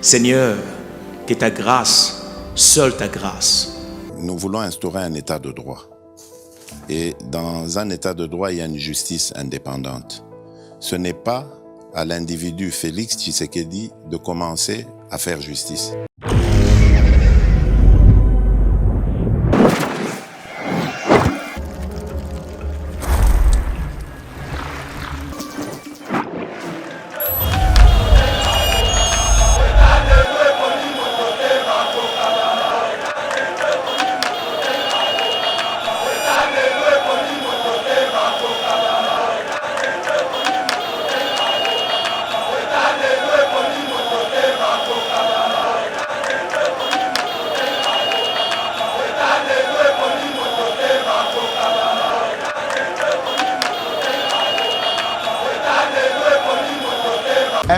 Seigneur, que ta grâce, seule ta grâce. Nous voulons instaurer un état de droit. Et dans un état de droit, il y a une justice indépendante. Ce n'est pas à l'individu Félix Tshisekedi de commencer à faire justice.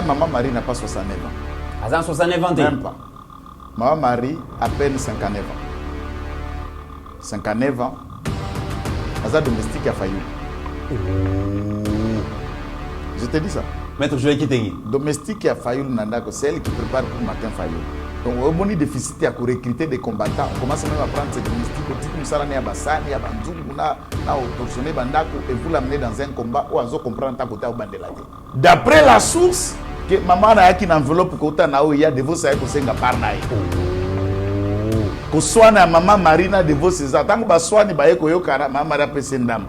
Maman Marie n'a pas 69 ans. À 69 ans, même pas. Maman Marie à peine 59 ans. 59 ans. Aza domestique a failli. Je te dis ça. Maître Joël Kitengui. Domestique a failli, c'est elle qui prépare pour le matin failli. Donc, au moment de déficit, il y a recruter des combattants. On commence même à prendre ces domestiques. On dit que nous allons à Bassani, à Banzou, on a torsionné Bandako et vous l'amenez dans un combat où on va comprendre ta côté au Bandelade. D'après la source, que maman a qui n'enveloppe côté na il y a de vos saïs que par naï. Que soit na maman Marina de vos ces tant que soit ni baye ko yo kara maman Maria pesendam.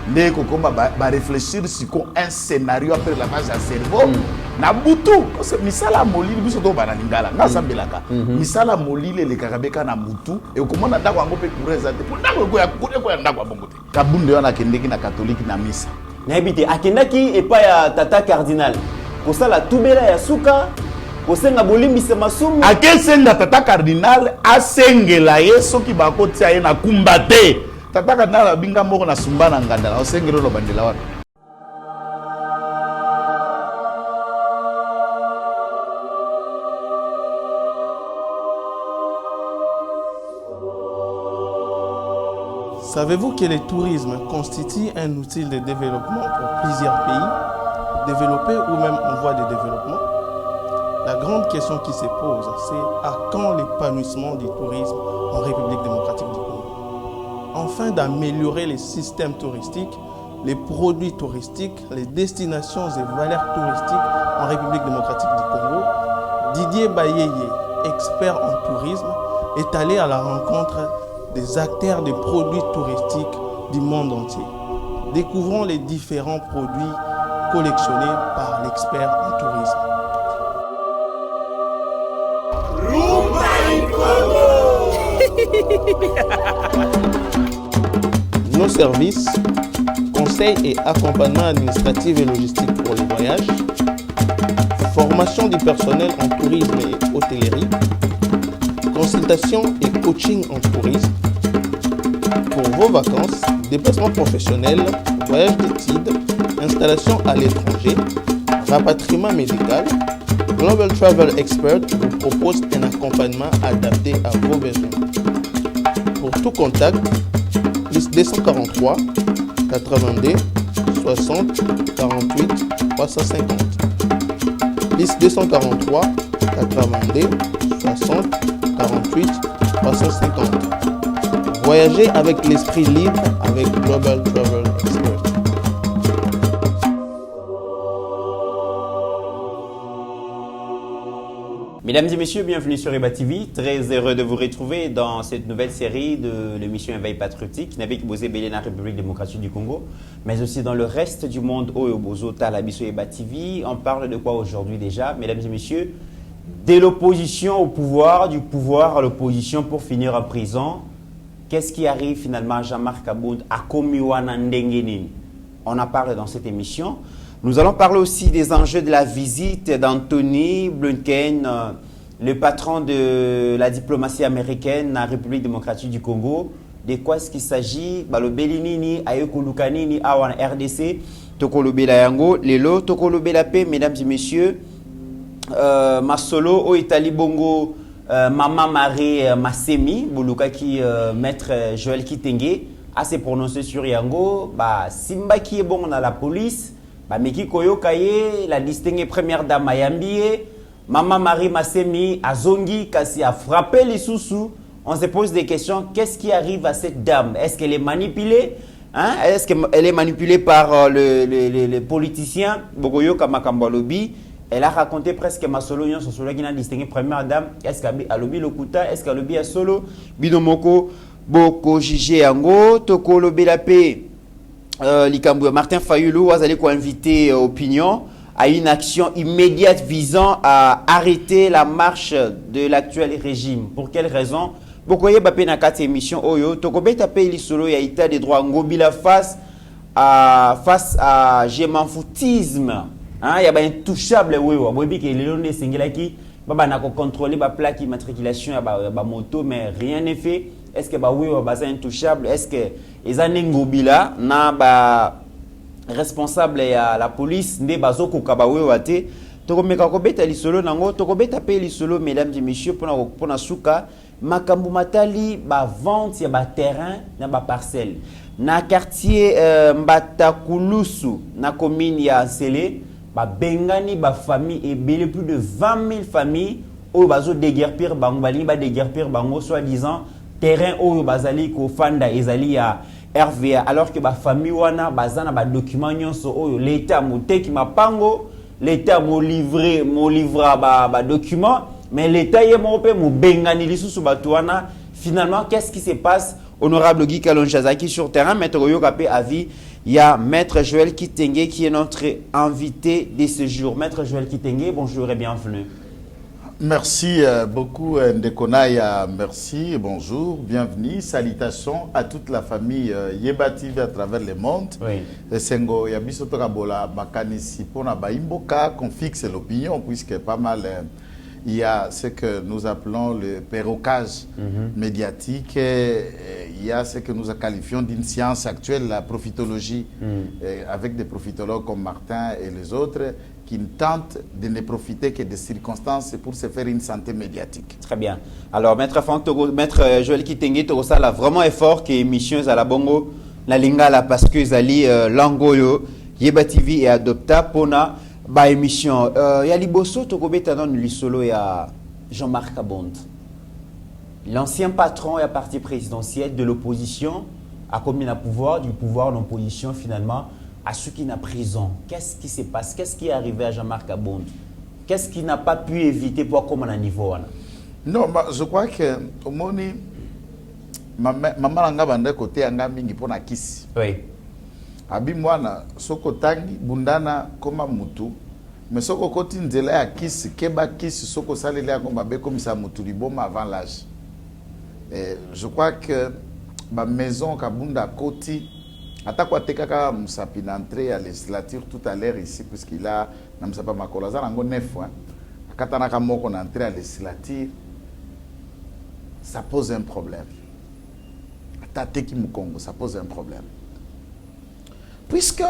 Mais que comme ba réfléchir sur un scénario après la page à cerveau. Na butu parce que misala molili biso to bananingala na sambelaka. Misala molili le karabeka na butu et comment na ndako ngo pe kureza te. Pour ndako ko ya ko ya ndako bongo te. Kabunde yo na kendeki na catholique na misa. Na habité akendaki et pas ya tata cardinal. Pour ça la tubela ya suka kosenga bolimbisa masumu akesenga tata cardinal asengela yeso ki bakotia ye na kumbate tata cardinal binga moko na sumba na ngandala osengelo lo bandela wana. Savez-vous que le tourisme constitue un outil de développement pour plusieurs pays, développés ou même en voie de développement? La grande question qui se pose, c'est à quand l'épanouissement du tourisme en République démocratique du Congo? Afin d'améliorer les systèmes touristiques, les produits touristiques, les destinations et valeurs touristiques en République démocratique du Congo, Didier Bayeye, expert en tourisme, est allé à la rencontre des acteurs des produits touristiques du monde entier. Découvrons les différents produits collectionnés par l'expert en tourisme. Nos services, conseils et accompagnement administratif et logistique pour les voyages, formation du personnel en tourisme et hôtellerie, consultation et coaching en tourisme, pour vos vacances, déplacements professionnels, voyages d'études, installation à l'étranger, rapatriement médical, Global Travel Expert vous propose un accompagnement adapté à vos besoins. Pour tout contact, plus 243 82 60 48 350. Plus 243 82 60 48 350. Voyagez avec l'esprit libre avec Global Travel Expert. Mesdames et messieurs, bienvenue sur Eba TV. Très heureux de vous retrouver dans cette nouvelle série de l'émission Éveil Patriotique. Avec Bozé Belé dans la République démocratique du Congo, mais aussi dans le reste du monde. Oyobozo Talabiso Eba TV. On parle de quoi aujourd'hui déjà, mesdames et messieurs? De l'opposition au pouvoir, du pouvoir à l'opposition pour finir en prison. Qu'est-ce qui arrive finalement à Jean-Marc Aboud à Komiwana Ndengenini? On en parle dans cette émission. Nous allons parler aussi des enjeux de la visite d'Anthony Blinken, le patron de la diplomatie américaine dans la République démocratique du Congo. De quoi est-ce qu'il s'agit? Le Belinini, Ayekolukanini, Awan RDC, Tokolobela Yango, Lelo, Tokolobela P, mesdames et messieurs. Masolo, au Italie Bongo, Maman Marie Masemi, Boulouka qui maître Joël Kitengui, a se prononcé sur Yango, Simba qui est bon dans la police. Meki Koyo Kaye, la distinguée première dame Mayambi, Maman Marie Massemi Azongi Kasi a frappé les sous-sous. On se pose des questions. Qu'est-ce qui arrive à cette dame? Est-ce qu'elle est manipulée? Hein? Est-ce qu'elle est manipulée par les politiciens? Bogoyo Kamakambalobi. Elle a raconté presque ma solo sur celui qui a distingué première dame. Est-ce qu'elle a lobby le kuta? Est-ce qu'elle a solo? Binomoko Boko Jige Yango Toko Lobelape Likambu Martin Fayulu Azali ko invité opinion à une action immédiate visant à arrêter la marche de l'actuel régime. Pour quelle raison? Bokoye Bapé na kati émission Oyo Tokobe tapé l'isolo ya état des droits Ngobila face à gémanfoutisme. Hein, y a un intouchable wewa. Bobi ke lelonde singilaki baba na ko contrôler ba plaque immatriculation ya ba moto mais rien n'est fait. Est-ce que ba wewa ba intouchable? Est-ce que ezane Ngobila na ba responsable ya la police nde bazoko ka ba wewa te? Tokomeka ko beta lisolo nango tokobeta pe lisolo mesdames et messieurs pona suka makambu matali ba vente ya ba terrain na ba parcelle na quartier Mbatakulusu na commune ya Nsele ba bengani ba famille et bien plus de 20 000 familles au bazo déguerpir bango bali ba déguerpir bango soi-disant terrain au bazali ko fanda ezali ya RVA alors que ba famille wana bazana ba document nyonso oyo l'état moteki mapango l'état mo livra ba document mais l'état yé mo pe mo bengani lisusu batuana. Finalement qu'est-ce qui se passe? Honorable Guy Kalonjazaki sur terrain, maître Yokape avis, il y a maître Joël Kitenge qui est notre invité de ce jour. Maître Joël Kitenge, bonjour et bienvenue. Merci beaucoup Ndekonaya, merci et bonjour, bienvenue, salutations à toute la famille Yeba TV à travers le monde. Oui. Sengo yabiso tokabola makanisi pona baimboka qu'on fixe l'opinion puisque pas mal il y a ce que nous appelons le perrocage médiatique, il y a ce que nous qualifions d'une science actuelle, la profitologie, avec des profitologues comme Martin et les autres, qui tentent de ne profiter que des circonstances pour se faire une santé médiatique. Très bien. Alors, Maître Joël Kitenge, ça a vraiment effort que l'émission à la Bongo, la Lingala, parce que Zali Langoyo, Yeba TV et Adopta, Pona, ba émission. Yaliboso, Tokobeta non l'isolo ya Jean-Marc Abond. L'ancien patron et à parti présidentiel de l'opposition a commis le pouvoir, du pouvoir d'opposition finalement à ceux qui n'ont prison. Qu'est-ce qui se passe? Qu'est-ce qui est arrivé à Jean-Marc Abond? Qu'est-ce qu'il n'a pas pu éviter pour comme on a niveau? Non, je crois que au moni maman langa bande côté anga mingi pona kisi. Oui. Abi mwana soko tangi bundana koma mutu mais soko koti nzela ya kisi keba kisi soko salele ya koma be comme ça mutu liboma avant l'âge. Je crois que ma maison kabunda koti atakwa tekaka musapi d'entrée à législature tout à l'heure ici puisqu'il a na musapa makola za nango 9 hein akatana ka moko na entrée à législature ça pose un problème. Atateki mukongo ça pose un problème. Puisque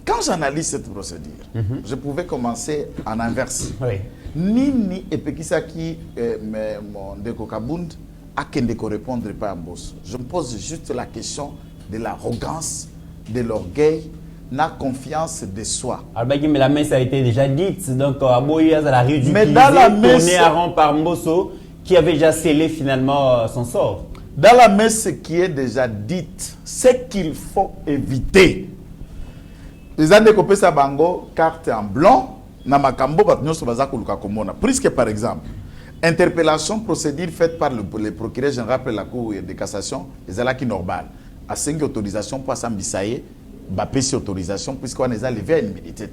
quand j'analyse cette procédure, je pouvais commencer en inverse. Oui. Nini epekisaki mon Ndeko Kabund a kendeko répondre pas en boss. Je me pose juste la question de l'arrogance, de l'orgueil, la confiance de soi. Mais la messe a été déjà dite, donc Aboya a ridiculisé, mais dans la messe, tourné à rang par Mbosso, qui avait déjà scellé finalement son sort. Dans la messe qui est déjà dite, c'est qu'il faut éviter. Les années que ça bango carte en blanc, na makambo batnyo so bazako luka komona. Puisque par exemple, interpellation procédure faite par le procureur général de la Cour de cassation, les ala qui normal. À 5 autorisations pour Sambisaye, bapé sur autorisation puisqu'on les a levé à une milité.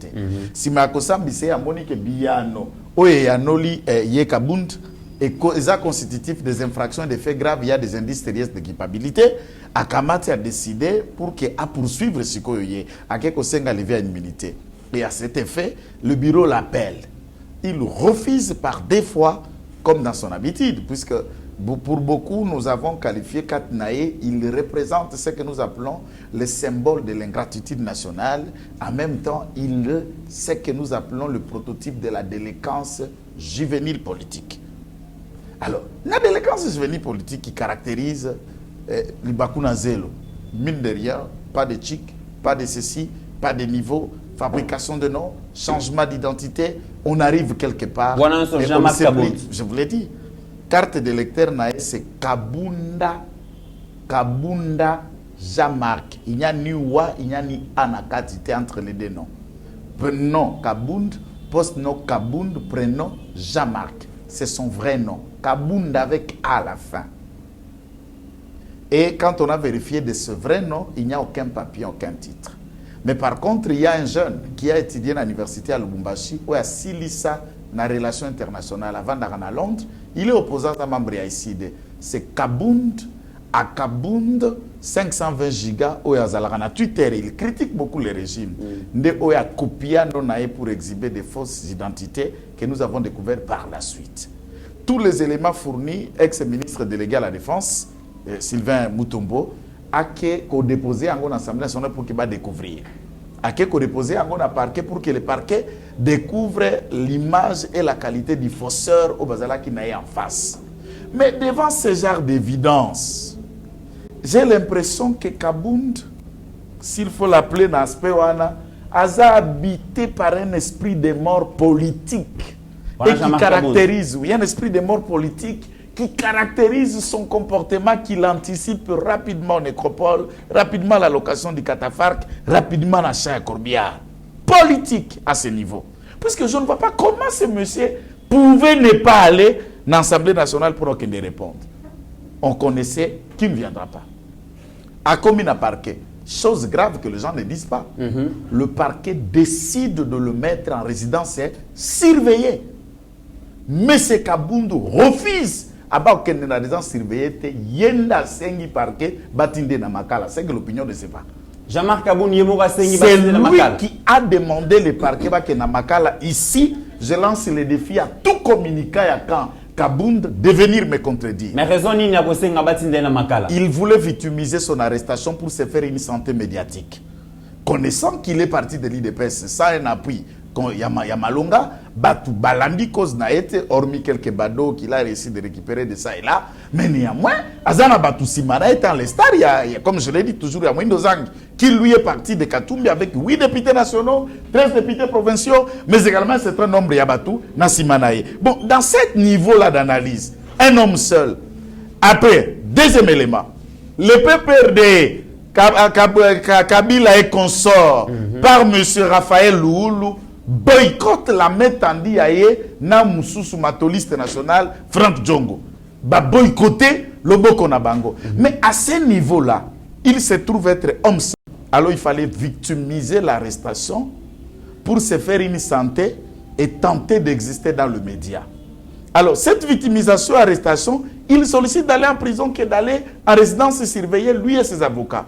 Si ma Sambisaye a monique biyano, oye anoli yekabund et ça constitutif des infractions et des faits graves, il y a des indices sérieux de culpabilité. Akamati a décidé pour que à poursuivre ce qu'il y a, à quelque chose à lever à une milité. Et à cet effet, le bureau l'appelle. Il refuse par des fois, comme dans son habitude, puisque pour beaucoup, nous avons qualifié Katnaé, il représente ce que nous appelons le symbole de l'ingratitude nationale. En même temps, il est ce que nous appelons le prototype de la délinquance juvénile politique. Alors, la délinquance juvénile politique qui caractérise le Bakuna Zelo, mine de rien, pas de chic, pas de ceci, pas de niveau, fabrication de noms, changement d'identité, on arrive quelque part. Voilà un et Jean-Marc Kabound. je vous l'ai dit, carte d'électeur, c'est Kabunda Jean-Marc. Il n'y a ni Wa, il n'y a ni Anakatité entre les deux noms. Nom Kabound, post-nom Kabound, prénom Jean-Marc. C'est son vrai nom. Kabound avec A à la fin. Et quand on a vérifié de ce vrai nom, il n'y a aucun papier, aucun titre. Mais par contre, il y a un jeune qui a étudié à l'université à Lubumbashi, où il a Silissa dans les relations internationales avant d'aller à Londres. Il est opposant à membre ICD. C'est Kabound à Kabound 520 gigas où il a Twitter. Il critique beaucoup les régimes. Il a copié pour exhiber des fausses identités que nous avons découvertes par la suite. Tous les éléments fournis, ex-ministre délégué à la Défense, Sylvain Mutombo, a déposé en Assemblée nationale pour qu'il va découvrir. A déposé en parquet pour que le parquet découvre l'image et la qualité du fausseur au Bazala qui n'a en face. Mais devant ce genre d'évidence, j'ai l'impression que Kabound, s'il faut l'appeler dans l'aspect a habité par un esprit de mort politique. Et qui caractérise, oui, un esprit de mort politique qui caractérise son comportement, qu'il anticipe rapidement en nécropole, rapidement la location du catafalque, rapidement l'achat à Corbière. Politique à ce niveau. Puisque je ne vois pas comment ce monsieur pouvait ne pas aller dans l'Assemblée nationale pour qu'il ne réponde. On connaissait qu'il ne viendra pas. A commis un parquet. Chose grave que les gens ne disent pas. Le parquet décide de le mettre en résidence surveillée. Mais ce Kabound refuse. Aba okende na résidence surveillée te yenda sengi parquet batinde na makala. C'est que l'opinion ne sait pas. Jean-Marc Kabound yemoka sengi c'est batinde na makala. lui qui a demandé le parquet ba na makala. Ici, je lance le défi à tout communicant à quand Kabound de venir me contredire. Mais raison ni na kosenga batinde na makala. Il voulait victimiser son arrestation pour se faire une santé médiatique. Connaissant qu'il est parti de l'IDPS sans un appui, Yamalonga, Batu Balandi cause n'a été, hormis quelques badauds qu'il a réussi de récupérer de ça et là, mais néanmoins, Azana Batu Simana étant les stars, il y a, comme je l'ai dit toujours, il y a Mwindo Zang, qui lui est parti de Katumbi avec 8 députés nationaux, 13 députés provinciaux, mais également un certain nombre de Yabatu, Nasimanaye. Bon, dans ce niveau-là d'analyse, un homme seul, après, deuxième élément, le PPRD, Kabila et consort par M. Raphaël Loulou, boycotte la main tendue à na Moussoussou Matoliste national Franck Djongo. Ba boycotter le Bokonabango. Mais à ce niveau-là, il se trouve être homme seul. Alors il fallait victimiser l'arrestation pour se faire une santé et tenter d'exister dans le média. Alors cette victimisation, arrestation, il sollicite d'aller en prison que d'aller en résidence surveillée, lui et ses avocats.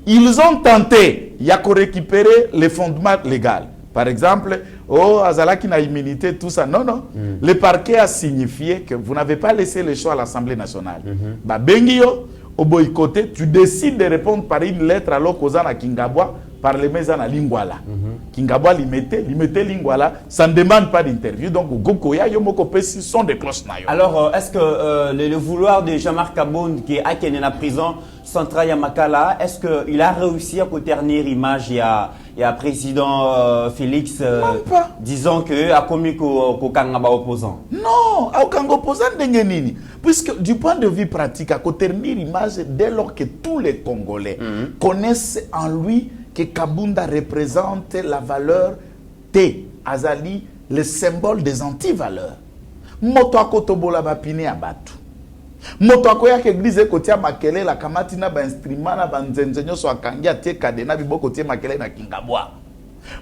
Ils ont tenté, il y a qu'à récupérer les fondements légaux. Par exemple, oh, Azalaki n'a immunité, tout ça. Non, non. Le parquet a signifié que vous n'avez pas laissé le choix à l'Assemblée nationale. Bah, Bengio, au boycotté, tu décides de répondre par une lettre alors qu'aux à Kingabwa, par les maisons à Lingwala. Kingabwa l'imité Lingwala, ça ne demande pas d'interview. Donc, Gokoya, Yomoko Pessi sont des cloches nayo. Alors, est-ce que le vouloir de Jean-Marc Kabound, qui est à Kenya, la prison centrale à Makala, est-ce qu'il a réussi à ternir l'image il y a président Félix disant que a commis qu'au Kangaba opposant? Non, au Kangaba opposant d'Engenini. Puisque du point de vue pratique, à ternir l'image dès lors que tous les Congolais connaissent en lui que Kabunda représente la valeur T, Azali, le symbole des antivaleurs. Moto akotobola bapine abatu. Moto akoya ke église kotia makele la kamati na ba instrument na ba nzenzenyo so akangia te kadena biboko tie makele na Kingabwa.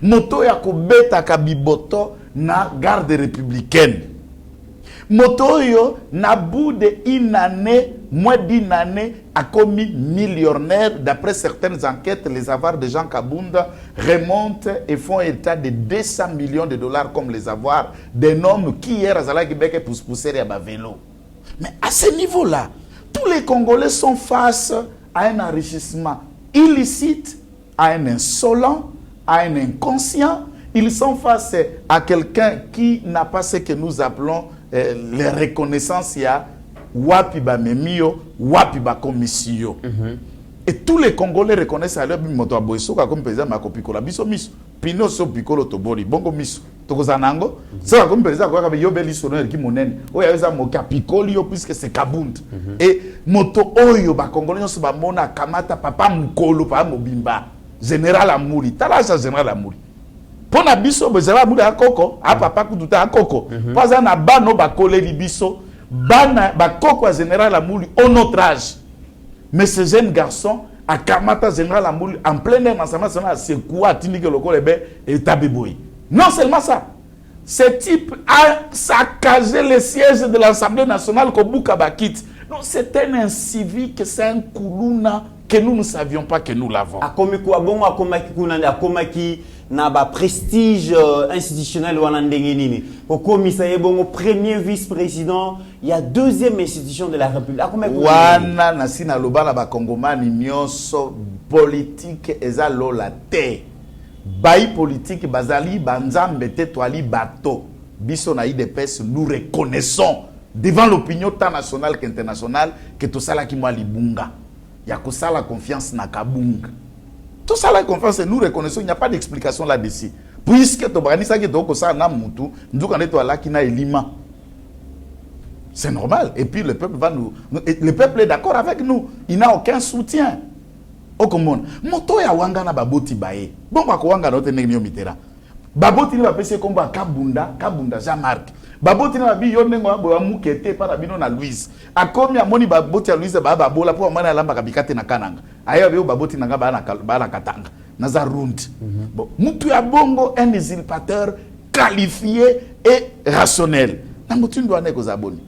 Moto ya kobeta kabiboto na garde républicaine. Moto yo na bout de une année, moins d'une année, a commis millionnaire. D'après certaines enquêtes, les avoirs de Jean Kabunda remontent et font état de 200 millions de dollars comme les avoirs d'un homme qui hier à Zalagibeke pour se pousser à vélo. Mais à ce niveau-là, tous les Congolais sont face à un enrichissement illicite, à un insolent, à un inconscient. Ils sont face à quelqu'un qui n'a pas ce que nous appelons les reconnaissances. Il y a Wapiba Memio, Wapiba Commission. Et tous les Congolais reconnaissent à leur moto comme président Makopikola Bisomis. pino so pikolo toboli bongo miso tokozanango ça comme président quoi ka yobeli sonner ki monene o ya za moka pikoli yo puisque c'est kabund et moto oyo ba congolais so ba mona kamata papa mukolo pa mobimba général Amuri tala sa général Amuri pona biso bezala Amuri akoko a papa kututa akoko pas na bano ba koleli biso bana ba koko a général Amuri au notre âge mais ce jeune garçon a kamata général Amuri en plein air national c'est quoi tinike lokole be et tabeboy. Non seulement ça, ce type a saccagé le siège de l'Assemblée nationale Kobuka Bakit. Non, c'est un incivique, c'est un koulouna que nous ne savions pas que nous l'avons. Na ba prestige institutionnel wana ndenge nini okomisa yebongo premier vice-président il y a deuxième institution de la République wana na sina lobala ba kongomani nyonso politique eza lola te bayi politique bazali banzambe te toali bato biso na IDPS nous reconnaissons devant l'opinion tant nationale qu'internationale que tout ça là qui moi libunga ya ko sala confiance na kabunga. Tout ça, la confiance, nous reconnaissons, il n'y a pas d'explication là-dessus. Puisque tu as dit que tu as dit c'est normal. Et puis le peuple va nous... Le peuple est d'accord avec nous. Il n'a aucun soutien. Au commun. Moto ya wanga na baboti bae. Bon, kwa wanga na ote nengi mitera. Baboti ni bapese komba Kabunda Jean-Marc. Baboti na babi yo nengo wa mukete para bino na Louise. Akomi amoni baboti ya Louise ba bola po amana lamba kabikate na kananga. Aya bio baboti nanga ba na katanga. Naza rund. Bon, mutu ya bongo un usurpateur qualifié et rationnel. Na mutu ndo ane ko zaboni.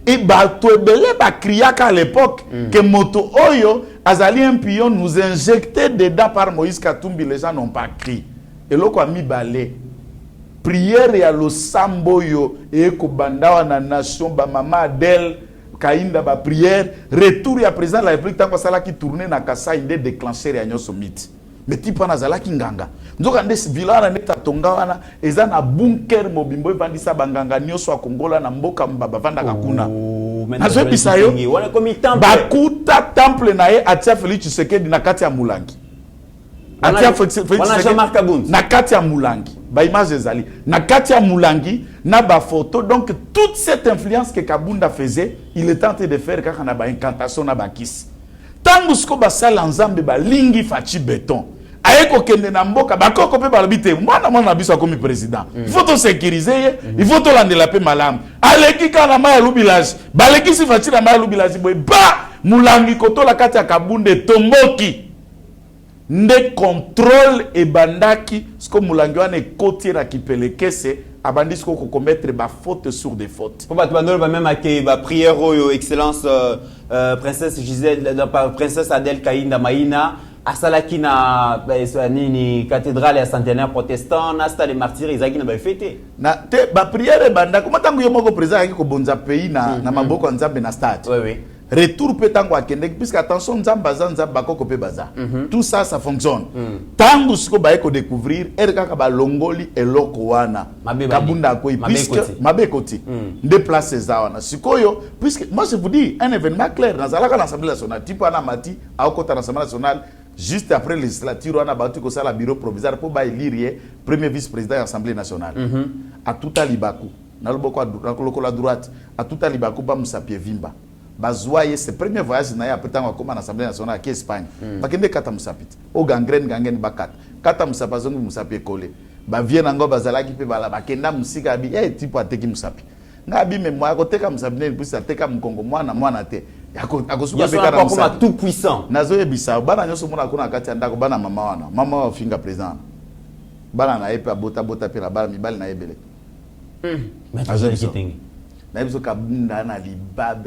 Et bato ebele ba kriaka à l'époque que moto oyo azali un pion nous injecté dedans par Moïse Katumbi, les gens n'ont pas crié. Et loko a mis balé. Prière ya lo samboyo et ko bandawa na nation ba mama Adèle kainda ba prière retour ya président de la République tant que ça là qui tournait na kasa inde déclencher ya nyoso mit. Mais tipa na zala kinganga. Nzoka ndes vilana neta tonga wana eza na bunker mobimbo evandisa banganga nyoso a Kongola na mboka mbaba vanda kakuna. Nazo bisayo bakuta temple na ye atia Félix Tshisekedi na kati ya Mulangi. Atia Félix Tshisekedi na kati ya Mulangi. Ba image ezali na kati ya Mulangi na ba photo. Donc toute cette influence que Kabunda faisait, il est tenté de faire kaka na ba incantation na ba kiss. Tangu siko ba sala nzambe ba lingi fachi béton. Ayeko kende na mboka bakoko pe balobite mwana biso comme président. Il faut te sécuriser, il faut te rendre la paix malam. Aleki kana ma lu village. Baleki si fachi na ma lu village boy ba Mulangi koto la kati ya Kabunda tomboki. Nde contrôle et bandaki ce Mulangi wana ekoti na kipelekese abandi ce ko commettre ba faute sur des fautes. Pour battre ba même ak ba prière oyo excellence princesse Gisèle princesse Adèle Kainda Maïna asalaki na nini cathédrale ya centenaire protestant na stade des martyrs izaki na ba fêté. Na te ba prière bandako matango yo moko président aki ko bonza pays na maboko nzambe na stade. Oui oui. Retour peut tango akende puisque attention nzamba nzamba bakoko pe baza. Tout ça fonctionne. Tango siko ba eko découvrir erka ka ba longoli eloko wana. Kabunda ko puisque mabekoti. Déplacer za wana. Sikoyo puisque moi je vous dis un événement clair dans l'Assemblée nationale type ana mati a okota l'Assemblée nationale juste après législature on a battu ko ça la bureau provisoire pour ba élire premier vice-président de l'Assemblée nationale. À tout alibaku na loboko la droite à tout alibaku ba musapie vimba. Bazoye ce premier voyage na ya petango koma na Assemblée nationale ki Espagne. Bakende kata musapiti. O gangrène bakat. Kata musapazongi musapi ekole. Ba viena ngo bazalaki pe bala bakenda musika bi tipo ateki musapi. Ngabi mémoire ko teka musapi ne puisa teka mkongo mwana te. Akosuka be kana musapi tout puissant. Nazo ebisa bana nyoso mona kuna kati andako bana mama wana. Mama wa finga président. Bana na epe bota pe la bala mibali na ebele.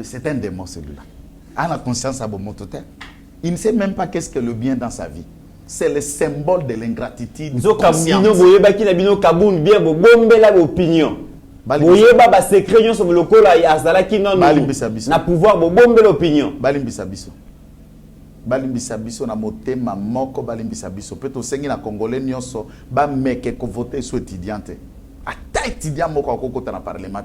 C'est un démon celui-là. Il a conscience à bon mototeur. Il ne sait même pas qu'est-ce que le bien dans sa vie. C'est le symbole de l'ingratitude. Na pouvoir bomber l'opinion. Balimbisa biso na motema moko balimbisa biso peto sengi na congolais nyonso ba meke ko voter so étudiante. Ata étudiant moko akokota na parlement.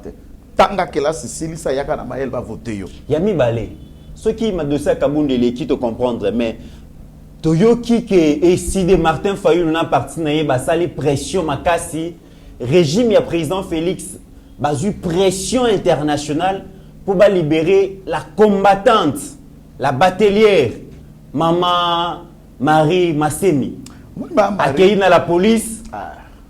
Tanga kelasi silisa yaka na mael va voter yo. Yami balé. Ce qui m'a de ça Kabunda les qui te comprendre mais toyoki ke eside Martin Fayulu na parti na ye basali pression makasi régime ya président Félix bazu pression internationale pour libérer la combattante, la batelière Maman Marie Masemi. Accueillie dans la police.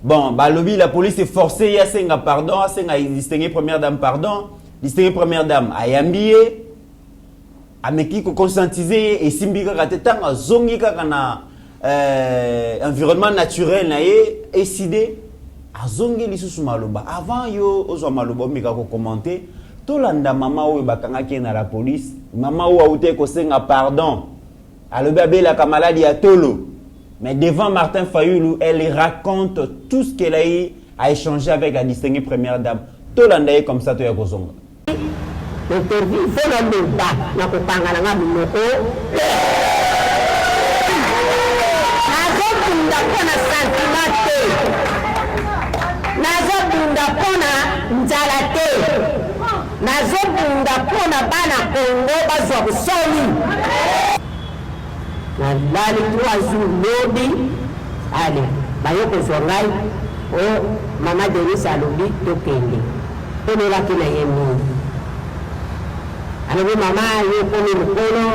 Bon, balobi la police est forcée à senga pardon, à senga distinguer première dame pardon, distinguer première dame ayambié. Ameki ko conscientiser et simbika katetanga zongi kaka na environnement naturel na ye décidé azongi lisusu maloba avant yo ozwa maloba mika ko commenter tolanda mama oyo bakangaki na la police mama oyo auté ko senga pardon alobi abelaka maladie ya tolo mais devant Martin Fayulu elle raconte tout ce qu'elle a eu à échanger avec la distinguée première dame tolanda ye comme ça to ya kozonga interview fona loba na kopanga na minoko nazobunda pona sentiment te nazobunda pona nzala te nazobunda pona bana Congo bazwa busoni nalali 3 jours lodi ale bayokozwa ngai o mama Denise alobi tokende tolelaki na ye mingi alobi mama yokomi mokolo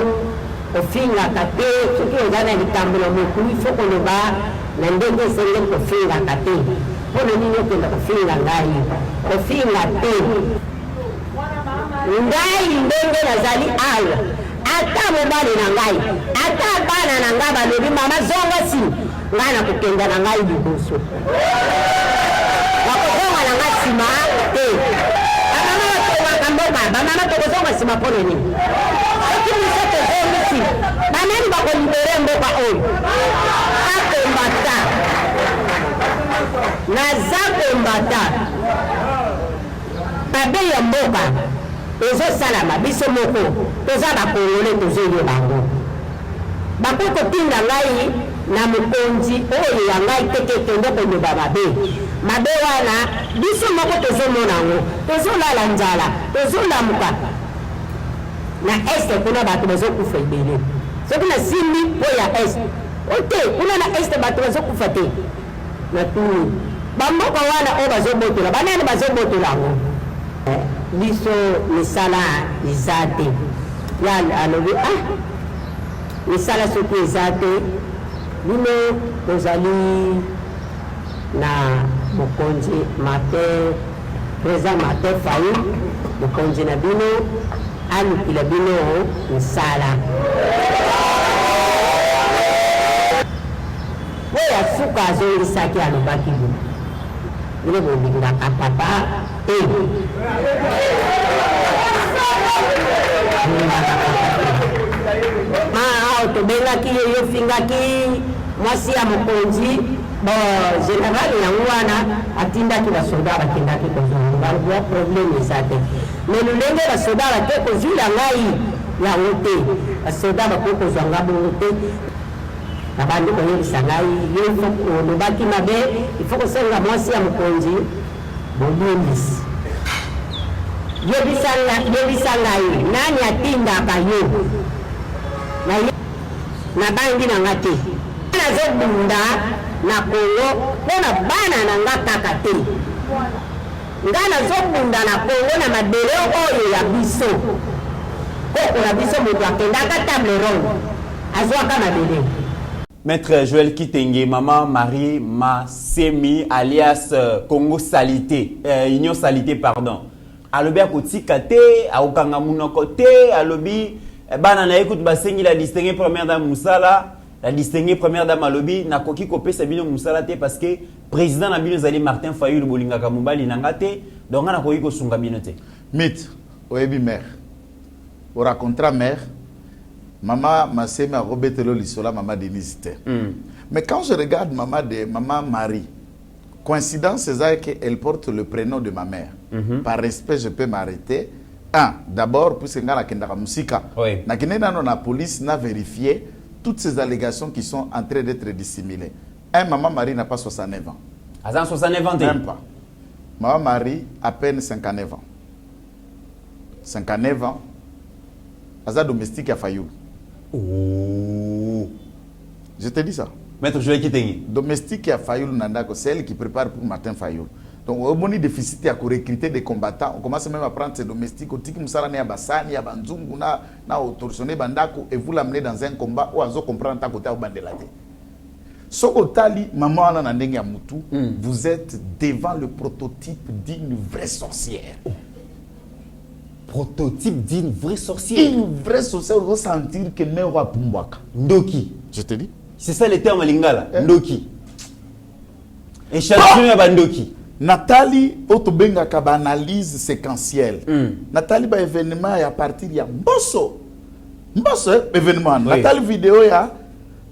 ofingaka te soki oza na likambo na mokulu ifo koloba na ndenge esengeli kofingaka te mpona nini okenda kofinga ngai kofinga te ngai ndenge nazali awa ata mobali na ngai ata bana na ngai balobi mama zonga si ngai na kokenda na ngai liboso bakozonga na ngai nsima te bamama tokozonga nsima mpona nini soki miso tozongisi banani bakolibere mboka oyo akombata naza kombata babe ya mboka ezosalama biso moko toza bakongole tozoyo bango bakoki kotinda ngai na mokonzi oyo ya ngai teke ekende koloba mabe wana biso moko tozomona yango tozolala nzala tozolamuka na este kuna bato bazokufa ebele soki nasimbi po ya este ote kuna na este bato bazokufa te na tuni bamboka wana oyo bazobotola banani bazobotola yango biso misala eza te ya alobi misala soki eza te bino tozali na mokonzi Martin président Martin Fayulu mokonzi na bino alukila bino misala oyo asuka azongisaki alobaki bino bolingaka papa te tobengaki ye yofingaki mwasi ya mokonzi général yango wana atindaki basoda bakendaki kozwa problème eza te mais lolenge basoda bake kozwila ngai yango te basoda bakoki kozwa nga bongo te babandi koyebisa ngai ye olobaki mabe ifo kosenga mwasi ya mokonzi bolimbisi yebisa ngai nani atindaka yo nabangi na nga te nazobunda na Congo mpona bana na nga kaka te nga nazobunda na Congo na mabele oyo ya biso koko na biso moto akendaka table ronde azwaka mabele. Maître Joël Kitenge, maman Marie Masemi alias Congo Salité, Union Salité pardon. Alobi akotika te, aokanga munoko te, alobi bana na écoute basengi la distinguée première dame Moussala, la distinguée première dame alobi na koki kopé sabino Moussala te parce que président na bino zali Martin Fayulu bolingaka mobali nanga te, donc na koki ko sunga bino te. Mythe, oyebi mère. Au racontra mère. Maman Masemi a Robetelo Lissola, maman Denise. Mais quand je regarde maman Marie, coïncidence c'est qu'elle porte le prénom de ma mère. Par respect, je peux m'arrêter. D'abord, puisque nga nakendaka musika, nakende nano na police n'a vérifié toutes ces allégations qui sont en train d'être dissimulées. Maman Marie n'a pas 69 ans. Azan 69 ans. Même pas. Maman Marie à peine 59 ans. 59 ans. Azan domestique à Fayulu. Oh. Je te dis ça. Maître Joël Kitengi. Domestique à Fayoul Nandako, c'est elle qui prépare pour Martin Fayoul. Donc, au moment déficit à recruter des combattants, on commence même à prendre ces domestiques, au Tiki Moussala à Bassani, à Banzungu, na au Torsionné Bandako, et vous l'amenez dans un combat où on comprend ta côté au Bandelade. Sokotali, maman Anandenge Moutou, vous êtes devant le prototype d'une vraie sorcière. Oh. Prototype d'une vraie sorcière. Une vraie sorcière, vous sentir que même roi Pumbwaka. Ndoki. Je te dis. C'est ça le terme lingala. Ndoki. Échantillon à Ndoki. Nathalie, Otobenga Kaba analyse séquentielle. Nathalie, ba événement à partir de Mbosso. Mbosso, événement. Oui. Nathalie, vidéo ya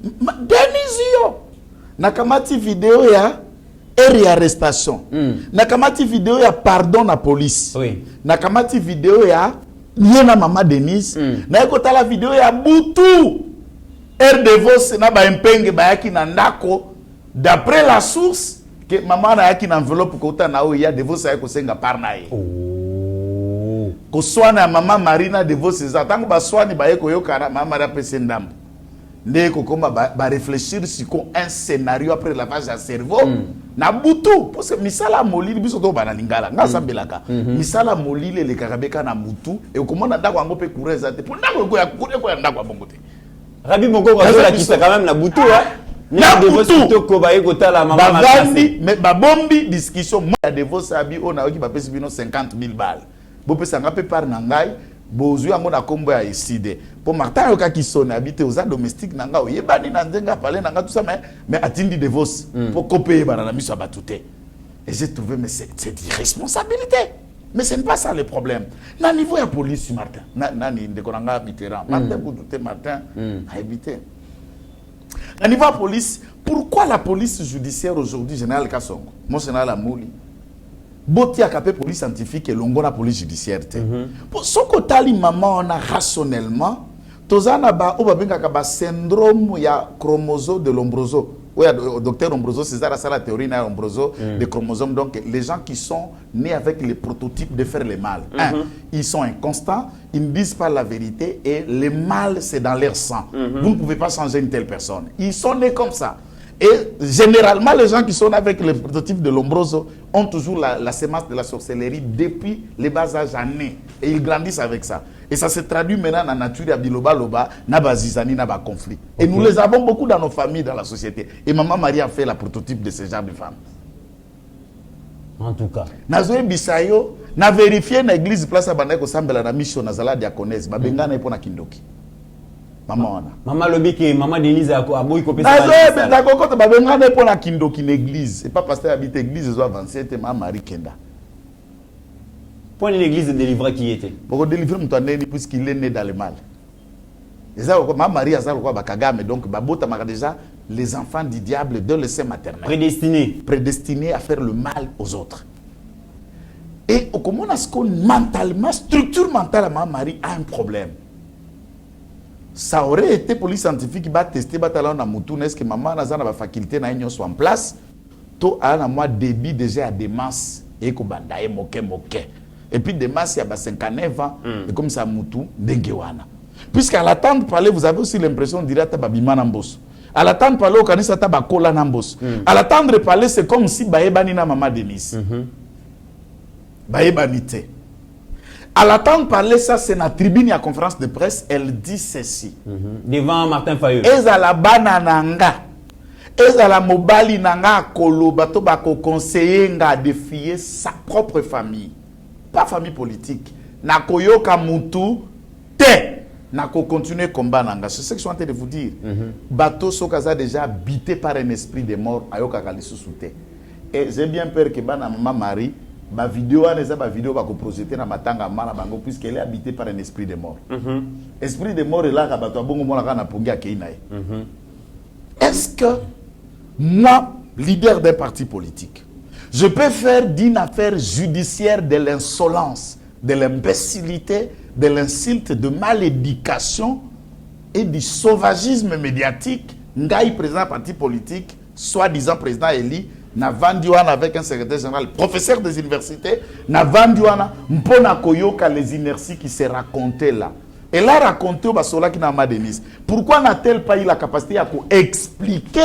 Denizio. Nakamati vidéo ya arrestation. Nakamati vidéo ya pardon na police. Oui. Nakamati vidéo ya Yena Mama Denise. Naekota la vidéo ya Boutou. Devos na ba impenge ba yaki na ndako. D'après la source, que maman a yaki na enveloppe kota na o ya Devos a yako senga parnae. Oh. Ko swana maman Marina Devos za tango ba swani ba yako yokara mama Maria pesendam. Ne ko koma ba réfléchir sur un scénario après lavage à cerveau. Na butu parce que misala molili biso to bana lingala ngasa belaka. Misala molili le karabeka na butu et komona ndako ngo pe coureza te. Pour ndako ko ya ko ya ndako bongo te. Rabi Moko ko la kisa quand même na butu na butu ko ba yeko tala maman Bavandi mais ba bombi discussion moi ya Devos abi on a ki ba pesi bino 50,000 balles. Bo pesa nga pe par na ngai bozwi yango na kombo ya eside. Pour Martin yoka ki sonne habité aux domestiques nanga oyebani na nzenga parler nanga tout ça mais atindi Devos pour copier bana na miso batute. Et j'ai trouvé mais c'est irresponsabilité. Mais ce n'est pas ça le problème. Na niveau ya police Martin. Nani ndekonanga Mitterrand. Martin Boudouté Martin a évité. Na niveau ya police, pourquoi la police judiciaire aujourd'hui général Kassongo, mon général Amouli Boti a capé police scientifique et longo la police judiciaire. Pour ce que tali maman on a rationnellement, tozana ba obabenga ka ba syndrome ya chromosome de Lombroso. Oui, docteur Lombroso, c'est ça la théorie na Lombroso des chromosomes. Donc les gens qui sont nés avec les prototypes de faire le mal, ils sont inconstants, ils ne disent pas la vérité et le mal c'est dans leur sang. Vous ne pouvez pas changer une telle personne. Ils sont nés comme ça. Et généralement, les gens qui sont avec les prototypes de Lombroso ont toujours la sémence de la sorcellerie depuis les bas âges années. Et ils grandissent avec ça. Et ça se traduit maintenant dans la nature de Biloba Loba, Naba Zizani, Naba conflit. Et nous les avons beaucoup dans nos familles, dans la société. Et Maman Marie a fait la prototype de ce genre de femmes. En tout cas. Nazoé Bisayo, na vérifié na église place à Bandeko Sambela na mission na Zala diaconesse, Babenga na epona kindoki. Maman ona. Maman Lobiki, Maman Denise a boy copé ça. Nazoé Bandeko Babenga na epona kindoki na église. Et pas pasteur habite église zo avancer te Maman Marie Kenda. Pour l'église de délivrer qui était. Pour délivrer mon tonné puisqu'il est né dans le mal. Et ça, Maman Marie a ça quoi Bakagame donc Babota m'a déjà les enfants du diable de le sein maternel. Prédestinés à faire le mal aux autres. Et comment est-ce qu'on mentalement, structure mentale à Maman Marie a un problème. Ça aurait été police scientifique qui va tester batalon na moutou est-ce que maman n'a pas faculté na union soit en place. To a na moi débit déjà à démence et ko bandaye moke. Et puis démence il y a 59 ans et comme ça moutou dengewana. Puisqu'à l'attendre de parler, vous avez aussi l'impression de dire à Tababima Nambos. À l'attendre de parler, au Kanisa Tabakola Nambos. À l'attendre de parler, c'est comme si Baebani na Maman Denise. Baebanité. À l'attendre de parler, ça c'est la tribune à conférence de presse, elle dit ceci. Devant Martin Fayoul. Ezala banananga. Ezala mobali nanga kolo bato bako conseiller nga défier sa propre famille. Pas famille politique. Na koyoka mutu te. Nako continuer combat nanga. C'est ce que je suis en train de vous dire. Bateau Sokaza déjà habité par un esprit de mort. Ayoka kalisu soute. Et j'ai bien peur que bana maman Marie, ma vidéo ma vidéo va projeter na matanga mala bango puisqu'elle est habitée par un esprit de mort. Esprit de mort est là ka bato bongo mona kana pongi akeinae. Est-ce que moi, leader d'un parti politique, je peux faire d'une affaire judiciaire de l'insolence, de l'imbécilité, de l'insulte, de malédication et du sauvagisme médiatique, Ngaï, président d'un parti politique, soi-disant président Eli, n'a vendu avec un secrétaire général, professeur des universités, n'a vendu mpona koyoka les inerties qui se racontaient là. Elle a raconté au Basola qui n'a pas Denise. Pourquoi n'a-t-elle pas eu la capacité à expliquer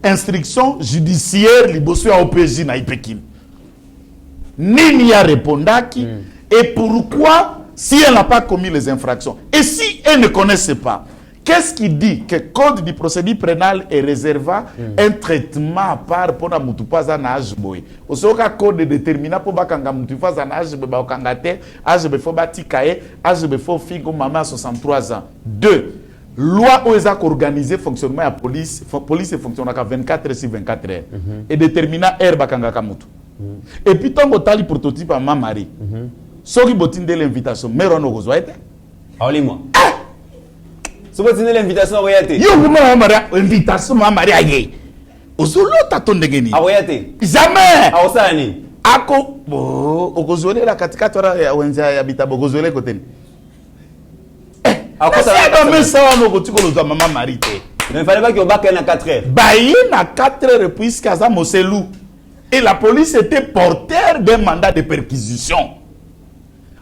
instruction judiciaire libosu à OPJ na Ipekin? Nini a répondaki et pourquoi si elle n'a pas commis les infractions? Et si elle ne connaissait pas, qu'est-ce qui dit que le code du procédure pénal est réservé un traitement à part pour la mutupaza na ajboy? Au soka code déterminant pour bakanga mutupaza na ajboy ba okangate ajboy fo batikae ajboy fo figo maman à 63 ans. 2. Loi OESA organisé fonctionnement à police fonctionne à 24 heures sur 24 heures et déterminant heure bakanga kamutu. Et puis ton botali prototype à ma mari. Soki botinde l'invitation mais on ozwa été. Allez-moi. Si vous avez l'invitation à Voyate. Yo, vous m'avez invitation à Maria Yé. Ozolo taton de geni. À Voyate. Jamais. À Osani. Ako, okozole la katika tora ya wenza ya bitabo okozole kote. À quoi ça va? Mais ça on okotiko lozo maman Marité. Mais il fallait pas qu'il y ait à 4 heures. Baïe na 4 heures puisque ça Moselou. Et la police était porteur d'un mandat de perquisition.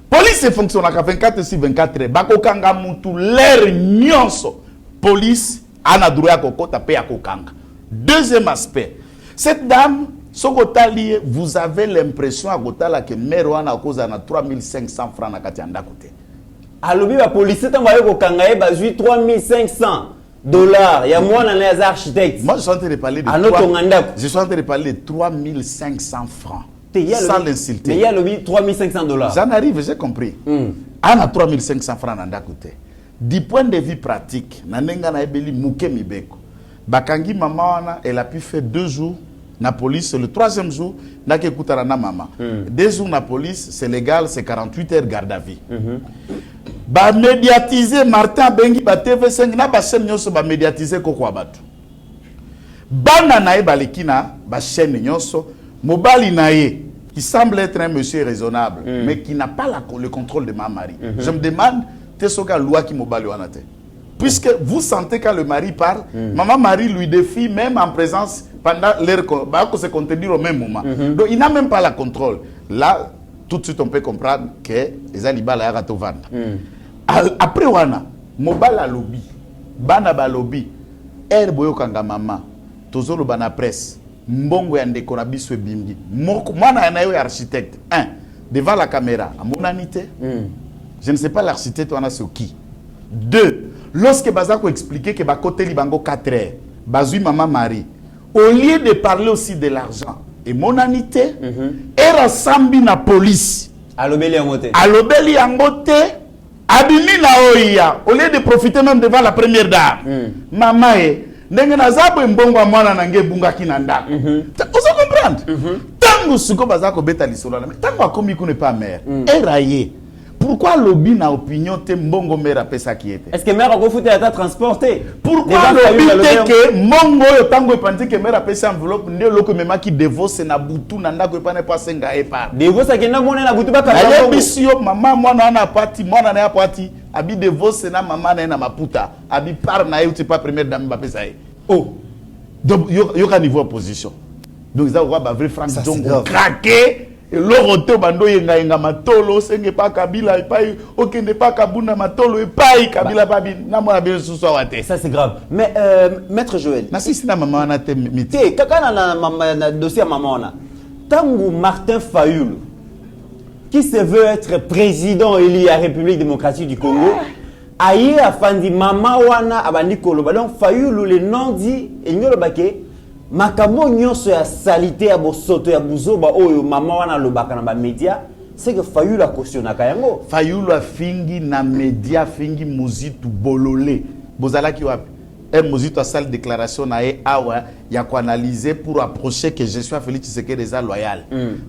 Police fonctionne à 24 sur 24 heures. Bako kanga mutu l'air nyonso. Police a droit à kokota pe à kokanga. Deuxième aspect. Cette dame, sokotali, vous avez l'impression à kotala que Merwana cause na 3500 francs na katianda côté. Alobi la police est envoyé kokanga e bazui 3500 dollars. Il y a moi dans les architectes. Moi je suis en train de parler de je suis en train de parler de 3500 francs. Sans l'insulter. Mais il y a le 3500 dollars. J'en arrive, j'ai compris. On a 3500 francs dans côté. Du point de vue pratique, nanenga na ebeli muke mibeko. Bakangi maman elle a pu faire 2 jours na police, le 3e jour na ke kutara na maman. 2 jours na police, c'est légal, c'est 48 heures garde à vue. Ba médiatiser Martin Bengi ba TV5 na ba chaîne nyonso ba médiatiser kokwa batu. Bana na e balekina ba chaîne nyonso. Mobali Naye, qui semble être un monsieur raisonnable, mais qui n'a pas le contrôle de ma mari. Je me demande, qu'est-ce que la loi qui mobali wanate? Puisque vous sentez quand le mari parle, maman Marie lui défie même en présence pendant l'heure qu'on se contredire au même moment. Donc il n'a même pas le contrôle. Là, tout de suite on peut comprendre que les alibas la yarato vanda. Après wana, mobali a lobby, bana ba lobby, boyo kanga mama, tozolo bana presse. Mbongo ya ndeko na biso ebimbi mwana na yo architecte devant la caméra à mon anité je ne sais pas l'architecte wana c'est qui. 2 lorsque bazako expliquer que bakote libango 4 heures bazui maman Marie au lieu de parler aussi de l'argent et mon anité era sambi na police alobeli yangote abimi na oya au lieu de profiter même devant la première dame maman ndenge nazabo mbongo mwana nange bunga kinanda. Oso comprendre? Tango suko bazako beta lisolo na tango akomi ko ne pas mère. Eraye. Pourquoi lobby na opinion te mbongo mère pesa qui était? Est-ce que mère a refouté à ta transporter? Pourquoi lobby te que mbongo yo tango epandi que mère pesa enveloppe nde loko mema ki devose na butu nanda ko epane pas senga epa. Devose akenda mona na butu ba kanga. Ale bisio mama mwana na parti mwana na parti abi devose na mama na maputa abi par na yo pas première dame ba pesa. Oh, donc il y a un niveau opposition. Donc ça va ba vrai Franck Zongo craquer et l'oroto bando yenga matolo senge pas Kabila et pas okende pas Kabuna matolo et pas Kabila babi na mona bien sous wate. Ça c'est grave. Mais maître Joël, na si na maman na te mité kaka na dossier maman na. Tangu Martin Fayulu qui se veut être président élu à la République démocratique du Congo. Aïe afandi mama wana abandi koloba donc Fayulu le nom dit et nyolo bake makamo nyonso ya salité ya bosoto ya buzoba oyo mama wana lobaka na ba média c'est que Fayulu a cautionaka yango. Fayulu a fingi na média fingi muzitu bololé bozalaki wapi Mozito a salle déclaration na awa ya ko analyser pour approcher que je suis Félix Tshisekedi des loyal.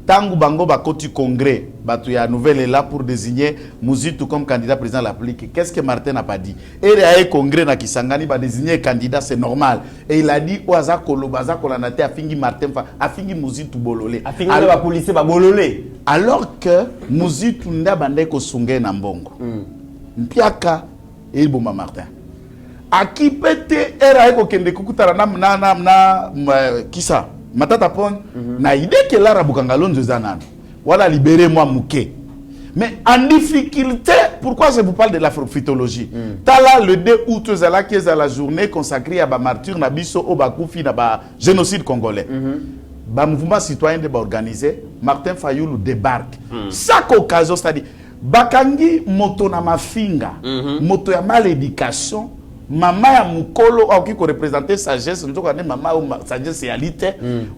Tangu bango bakoti congrès, batu ya nouvelle est là pour désigner Mozito comme candidat président de la République. Qu'est-ce que Martin n'a pas dit? Et le congrès na Kisangani va désigner candidat, c'est normal. Et il a dit oaza kolobaza kolanate a fingi Martin a fingi Mozito bololé. A fingi ba police ba bololé. Alors que Mozito nda bande ko sungé na mbongo. Mpiaka et Boma Martin. Aki pete era eko kende kukutara na kisa matata pon na idée que la rabukanga lonzo zanana wala libérer moi muke Mais en difficulté, pourquoi je vous parle de l'afrophytologie? Tala le 2 août, qui est la journée consacrée à martyr Nabiso au Bakoufi, na génocide congolais. Le mouvement citoyen de organisé, Martin Fayoulou débarque. Chaque occasion, c'est-à-dire, Bakangi moto na mafinga, moto ya malédication, maman ya mukolo, qui représente sagesse, nous avons maman ou sagesse et alité,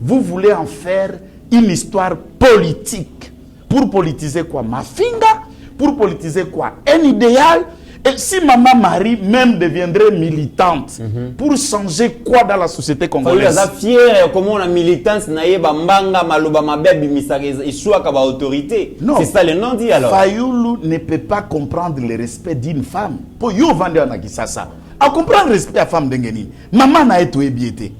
vous voulez en faire une histoire politique. Pour politiser quoi? Mafinga, pour politiser quoi? Un idéal. Et si Maman Marie même deviendrait militante, pour changer quoi dans la société congolaise? Vous fier comment la militance naïe bambanga maloba mabebi misageza isua kaba autorité. C'est ça le nom dit alors. Fayoulou ne peut pas comprendre le respect d'une femme. Pour yo vendre na kisasa. À comprendre le respect à femme d'engeni. Maman na eto ebiete.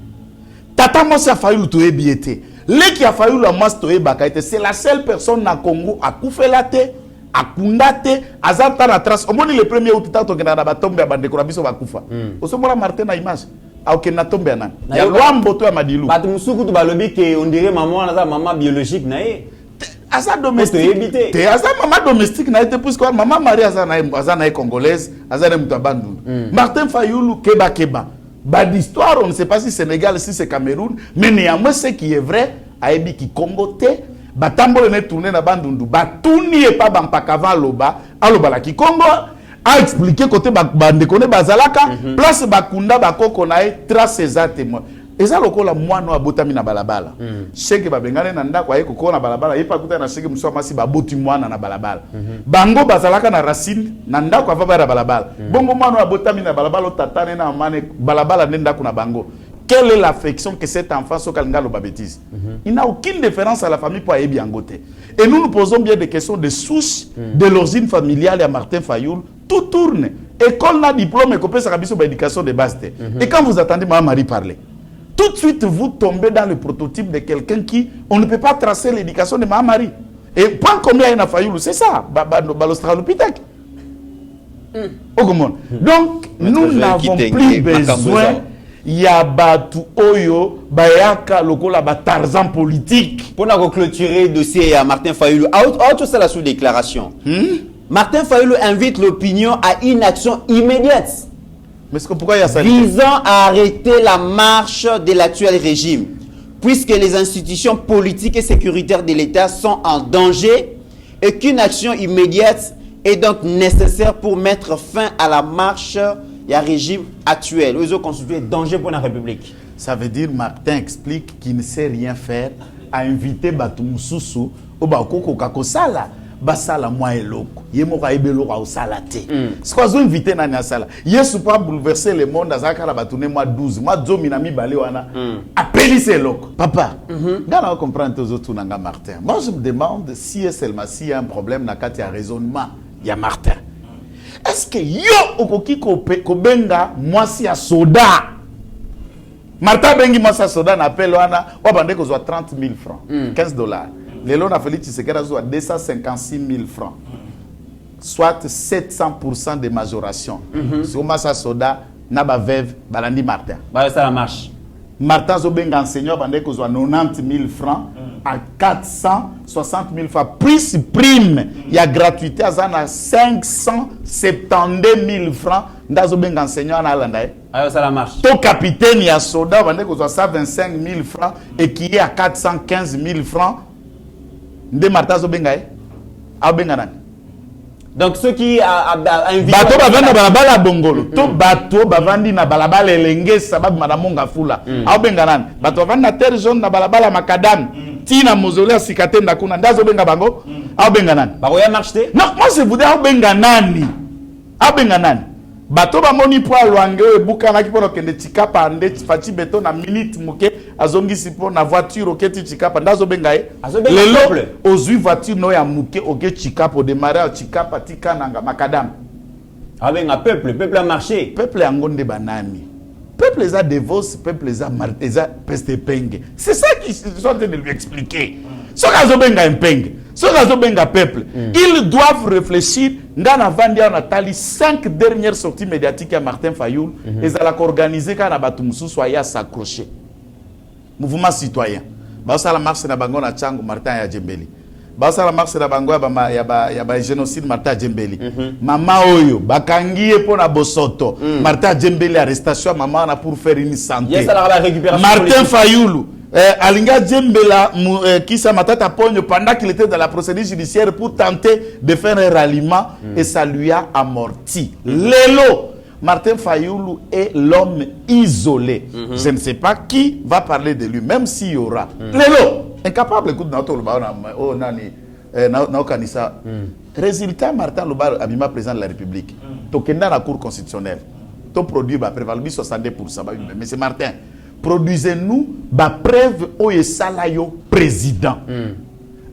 Tata Mosa Fayoulou to ebiete. Le qui a Fayoulou la mas to ebakaite, c'est la seule personne na Congo à koufelate. Akundate azata na trace omoni le premier outita to kena na batombe ya bandeko na biso bakufa osomola Martin na image auke na tombe ya nani ya lwambo to ya madilu batu musuku to balobi ke on dirait maman na maman biologique na ye asa domestique te asa maman domestique na te puisque maman Marie asa na congolaise asa na mutu abandu Martin Fayoulou keba ba d'histoire on ne sait pas si Sénégal si c'est Cameroun mais néanmoins ce qui est vrai ayebi ki Congo te batambole ne tourner na bandundu batuni et pas bampakava loba aloba la Congo a expliqué côté bande connaît bazalaka place bakunda bakoko na trace za témoin eza lokola mwana abotami na balabala sheke babengane na ndako aye kokona na balabala yepa kuta na sheke muso masi baboti mwana na balabala bango bazalaka na racine na ndako ava na balabala bongo mwana abotami na balabala tatane na mane balabala ne ndako na bango. Quelle est l'affection que cet enfant soit calingalo bêtise? Il n'a aucune différence à la famille pour Aébi Angoté. Et nous nous posons bien des questions de souche, de l'origine familiale à Martin Fayoul. Tout tourne. École n'a diplôme et copé sa éducation de base. Et quand vous attendez Mme Marie parler, tout de suite vous tombez dans le prototype de quelqu'un qui, on ne peut pas tracer l'éducation de Mme Marie. Et point combien il y a Fayoul, c'est ça. Balostralopitek. Donc, nous n'avons plus besoin. Il y a batu oyo bayaka lokola ba Tarzan politique. Pour nous clôturer le dossier à Martin Fayoulou, autre c'est la sous-déclaration. Martin Fayoulou invite l'opinion à une action immédiate. Mais pourquoi il y a ça? Visant à arrêter la marche de l'actuel régime, puisque les institutions politiques et sécuritaires de l'État sont en danger et qu'une action immédiate est donc nécessaire pour mettre fin à la marche. Il y a un régime actuel où ils ont constitué danger pour la République. Ça veut dire Martin explique qu'il ne sait rien faire, a invité Batumususu au Bakoko Kakosala, Basala moi et loko. Yemoka ebelo ka osala te. C'est quoi ils ont invité nani asala? Yesu pas bouleverser le monde azaka la batune moi 12, moi 12 minami balé wana. Appeli c'est loko. Papa, gana on comprend tous autres nanga Martin. Moi je me demande si seulement s'il y a un problème na kati ya raisonnement, il y a Martin. Est-ce que yo okoki kobenga mwasi ya soda? Martin bengi mwasi ya soda na appel wana wabande kozwa 30 000 francs, $15. Lelo na Félix Tshisekedi azwa 256 000 francs. Soit 700% de majoration. Sur mwasi ya soda na ba veuve balandi Martin. Ba ça la marche. Martin Zobenga enseignant bande kozwa 90 000 francs à 460 000 francs. Plus prime, il y a gratuité à 572 000 francs. Ndazo benga enseignant na Alanda. Alors ça la marche. Ton capitaine, il y a soda, bande kozwa 125 000 francs et qui est à 415 000 francs. Nde Martin Zobenga a benga nani. Donc ceux qui a invité bato bavanda balabala bongolo to bato bavandi na balabala elenge sababu madamonga fula au benga nani bato bavanda na terre jaune na balabala makadam tina mozolea sikatenda kuna ndazo benga bango au benga nani baroya marché non moi je voudrais au benga nani bato bamoni po alwange ebuka na kipono kende tikapa ande fati beton na minute muke azongi sipo na voiture oketi tikapa ndazo benga lelo ozui voiture no ya muke oke tikapa démarrer à tikapa tikananga makadam avec un peuple a marché peuple yangonde banani peuple les a dévoce peuple les a marteza peste penge c'est ça qu'ils sont en train de lui expliquer ce kazo benga impenge ce kazo benga peuple ils doivent réfléchir ngana vandia na tali 5 dernières sorties médiatiques à Martin Fayoul et ça l'a organisé quand na batumusu soya s'accrocher mouvement citoyen ba ça la marche na bango na chango Martin ya Djembeli basala marche na bango ya ba génocide Martin Djembeli. Mama oyo bakangi e pona bosoto. Martin Djembeli arrestation maman na pour faire une santé. Yes, alors la récupération. Martin Fayoulou Alinga Djembela qui sa matata pogne pendant qu'il était dans la procédure judiciaire pour tenter de faire un ralliement et ça lui a amorti. Lelo Martin Fayoulou est l'homme isolé. Je ne sais pas qui va parler de lui, même s'il y aura. Lelo, incapable écoute notre résultat, Martin Lobar Abima président de la République. Tokenda la Cour constitutionnelle. Ton produit va prévaloir 70%. Mais c'est Martin. Produisez-nous la preuve au salayo président.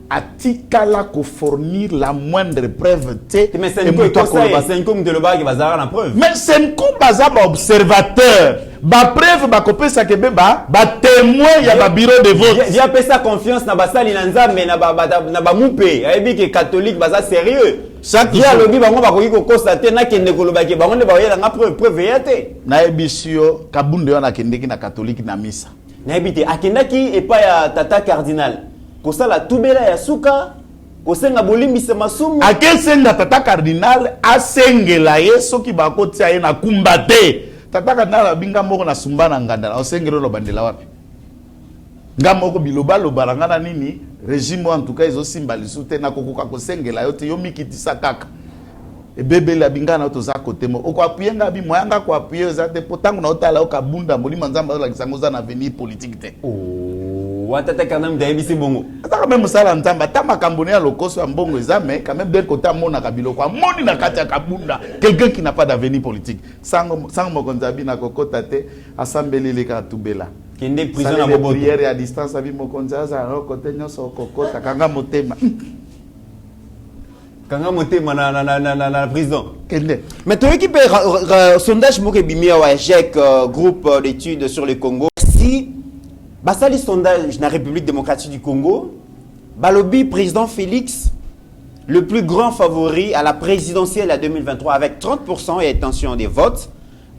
Atikala ko fournir la moindre preuve. Mais c'est une comme de l'Oba qui va avoir la preuve. Mais c'est une comme observateur. Ba preuve ba kopé ça que ba témoin il y a ba bureau de vote. Via pesa confiance na basali na nzambe na ba mupé. Ayebi que catholique baza sérieux. Chaque via lobi bango ba koki ko constater na kende ko loba ke bango ne ba yela na preuve yate. Na ebisio kabunde wana kendeki na catholique na misa. Na ebité akendaki epa ya tata cardinal. Kosala tubela ya suka kosenga bolimbisa masumu akesenga tata cardinal asengela yeso ki bakotia ye na kumbate tata cardinal binga moko na sumbana nganda osengelo lo bandela wapi ngamoko biloba lo barangana nini régime en tout cas izo simbalisu te na kokoka kosengela yo te yo mikitisa kaka ebebe la binga na toza kotemo oko apuyenga bi moyanga ko apuye za te potangu na otala okabunda molima nzamba la kisango za na avenir politique te Watata quand même d'Aibisi Bongo. Quand même ça l'entamba, tama kamboné à lokoso à Bongo mais quand même d'un côté à Mona Kabilo quoi, Moni na katia kabunda, quelqu'un qui n'a pas d'avenir politique. Sans mokonzabi na kokotate, assemblée les katubela. Qui est prison à Bobo. Prière à distance avec mokonzaza, alors côté nyoso kokota, kanga motema. Kanga motema na prison. Kende. Mais tu équipe sondage moke bimia wa GEC groupe d'études sur le Congo. Si basali sondage na République démocratique du Congo, balobi président Félix, le plus grand favori à la présidentielle à 2023 avec 30% et intention des votes.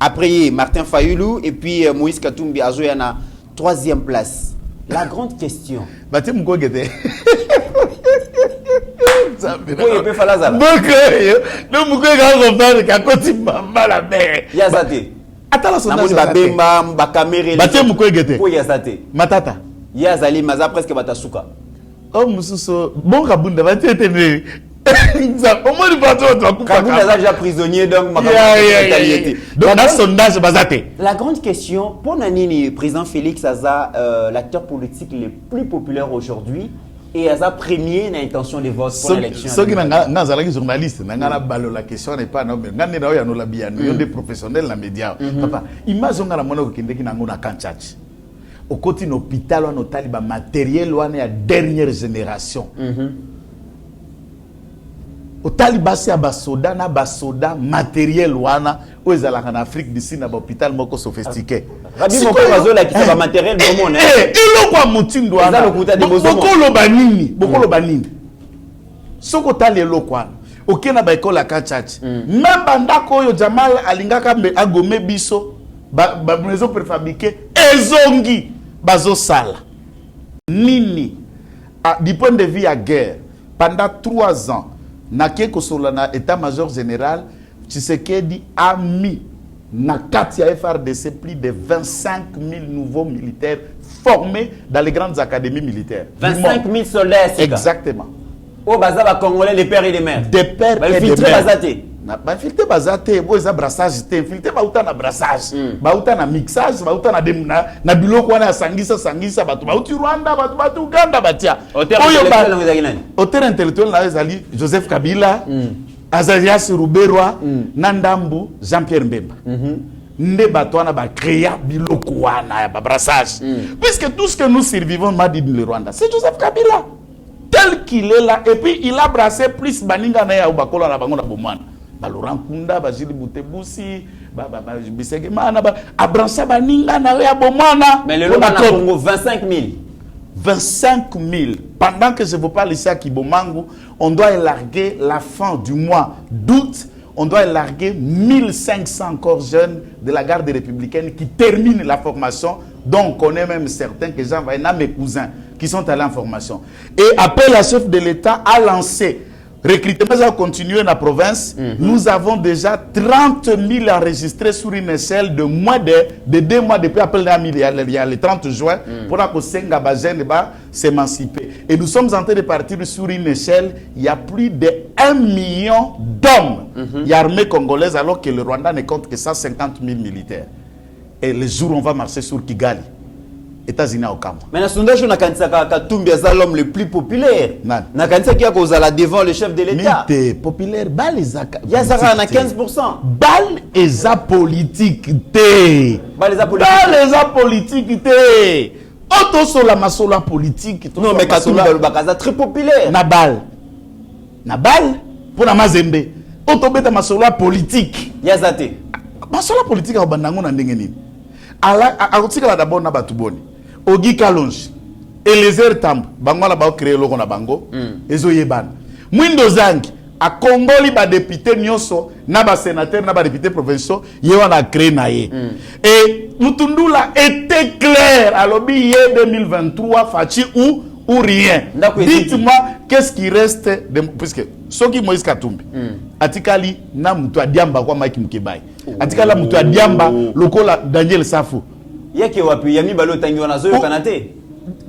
Après Martin Fayoulou et puis Moïse Katumbi Azoya na 3e place. La grande question. Bati mukogete. Pourquoi il peut faire ça? Non mukogete comprendre kakoti mama la mère. Yazate. Attends la sondage. Na bemba ba caméra. Bati mukogete. Pour yazate. Matata. Yazali maza presque batasuka. Oh mususo bon kabunda bati etene. Comment il va te Kabunda est déjà prisonnier donc ma donc dans sondage bazate. La grande question pour Nanini président Félix Aza l'acteur politique le plus populaire aujourd'hui et Aza premier na intention de vote pour l'élection. Ce qui n'a zalaki journaliste n'a balo la question n'est pas non mais ngane na ya no la biano yo des professionnels na média. Papa imagine ngala mona ko kindeki na ngona kanchachi. Au côté hôpital on taliba matériel wana ya dernière génération. Au talibasi ya basoda na basoda matériel wana ozalaka na Afrique d'ici na hôpital moko sophistiqué. Rabi moko bazola ki ba matériel do mona. Ilo kwa mutindo wana. Bokolo banini, bokolo banini. Soko talelo kwa. Okena ba école ya Kachachi. Même bandako oyo Jamal alingaka agome biso ba maison préfabriquée ezongi bazo sala. Nini du point de vue à guerre pendant 3 ans Naké Kosola na état-major général, Tshisekedi a mis na Katia FRDC plus de 25 000 nouveaux militaires formés dans les grandes académies militaires. 25 000 soldats. Exactement. Au Baza Congolais, les pères et les mères. Des pères et des mères. Ba filtre bazate, boza brassage te, filtre bauta na brassage, bauta na mixage, bauta na demuna, na biloko wana sangisa batu, bauti Rwanda, batu Uganda batia. Auteur intellectuel na ezali Joseph Kabila, Azarias Ruberwa, Nandambu, Jean-Pierre Mbemba. Nde batu wana ba créa biloko wana ya ba brassage. Puisque tout ce que nous survivons m'a dit le Rwanda, c'est Joseph Kabila. Tel qu'il est là et puis il a brassé plus baninga na ya ubakola na bango na bomwana. Laurent Kunda, Bajili Boutebusi, Bisegemana, Abrança Baninga, Narea Bomana. Mais le lot au Congo, 25 000. 25 000. Pendant que je vous parle ici à Kibomangu, on doit élarguer la fin du mois d'août. On doit élarguer 1500 encore jeunes de la garde républicaine qui terminent la formation Donc, on connaît même certains que j'ai envoyés, mes cousins, qui sont allés en formation. Et après, la chef de l'État a lancé, recrutement a continué dans la province. Nous avons déjà 30 000 enregistrés sur une échelle de moins de 2 mois depuis après il y a le 30 juin pour que Senga Bajen s'émanciper. Et nous sommes en train de partir sur une échelle, il y a plus de 1 million d'hommes. Il y a l'armée congolaise alors que le Rwanda ne compte que 150 000 militaires. Et le jour où on va marcher sur Kigali, États-Unis au Cameroun. Mais dans le sondage, on a Katumbi l'homme le plus populaire. Non. On a qui a devant le chef de l'État. Mite populaire, bal et za. Il y a 15%. Bal et za politique té. Bal et za politique té. Auto sur la masola politique. Non mais Katumbi Bakaza très populaire. Nabal pour la Mazembe. Auto beta masola politique. Yazate. Masola politique au bandango na ndenge nini. Ala akotika d'abord na batuboni. Ogi Kalonji, Eliezer Tambo, bango la ba créer loko na bango, ezo yebana. Mwindo Zangi, a Congoli ba député nyonso, na ba sénateur, na ba député provinciaux, yewa na créer na ye. Et Mutundula était clair, à l'objet 2023, Fachi ou rien. Dites-moi, qu'est-ce qui reste de... Puisque, Soki Moïse Katumbi, Atikali, na mutu adiamba kwa Mike Mkebai. Atikala mutu adiamba, lokola Daniel Safou. Yaki wapi, yami balo tangi wana zoyo kanate.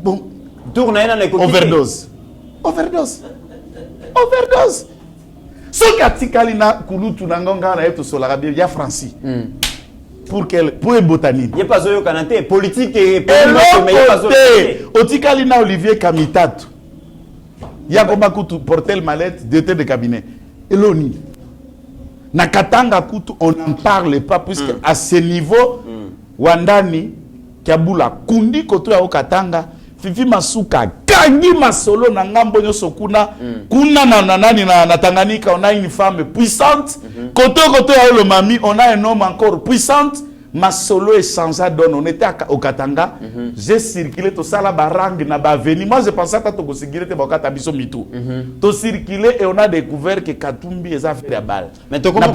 Bon. Tourne na na Overdose. Soki Atikali na kulutu na ngonga na yeto solarabi, ya Francis. Pour botanine. Il n'y a pas de canate politique et Otikali na Olivier Kamitatu. Il y a comme kutu porter mallette d'été de cabinet. Eloni. Na Katanga kutu on n'en parle pas puisque à ce niveau Wandani Kabula kundi koto ya Katanga Fifi Masuka gangi masolo na ngambo nyoso kuna na Tanganyika on a une femme puissante koto ya le mami on a un homme encore puissante masolo échangea donne on était au Katanga j'ai circulé tout ça là barang na baveni moi je pensais que to circuler te bakata biso mitu to circuler et on a découvert que Katumbi est affaire ya balle mais to comment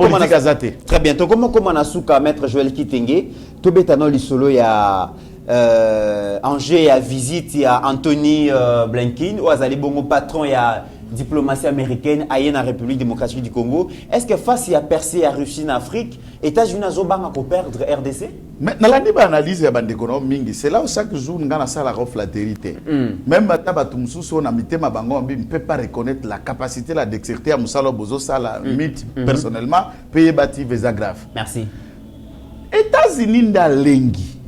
très bien to comment na suka maître Joël Kitenge to betano lisolo ya Angers à visite il y a Anthony Blinken ou azali bongo patron il y a diplomatie américaine aille en République démocratique du Congo. Est-ce que face à percer à Russie en Afrique, États-Unis ont pour perdre RDC? Mais dans la analyse ya bandeko mingi, c'est là où chaque jour ngana sala reflatérité. Même bataba tumsusu on a mité ma bango on ne peut pas reconnaître la capacité la dextérité à musalo bozo sala mythe personnellement payer bati visa grave. Merci. États-Unis nda lengi.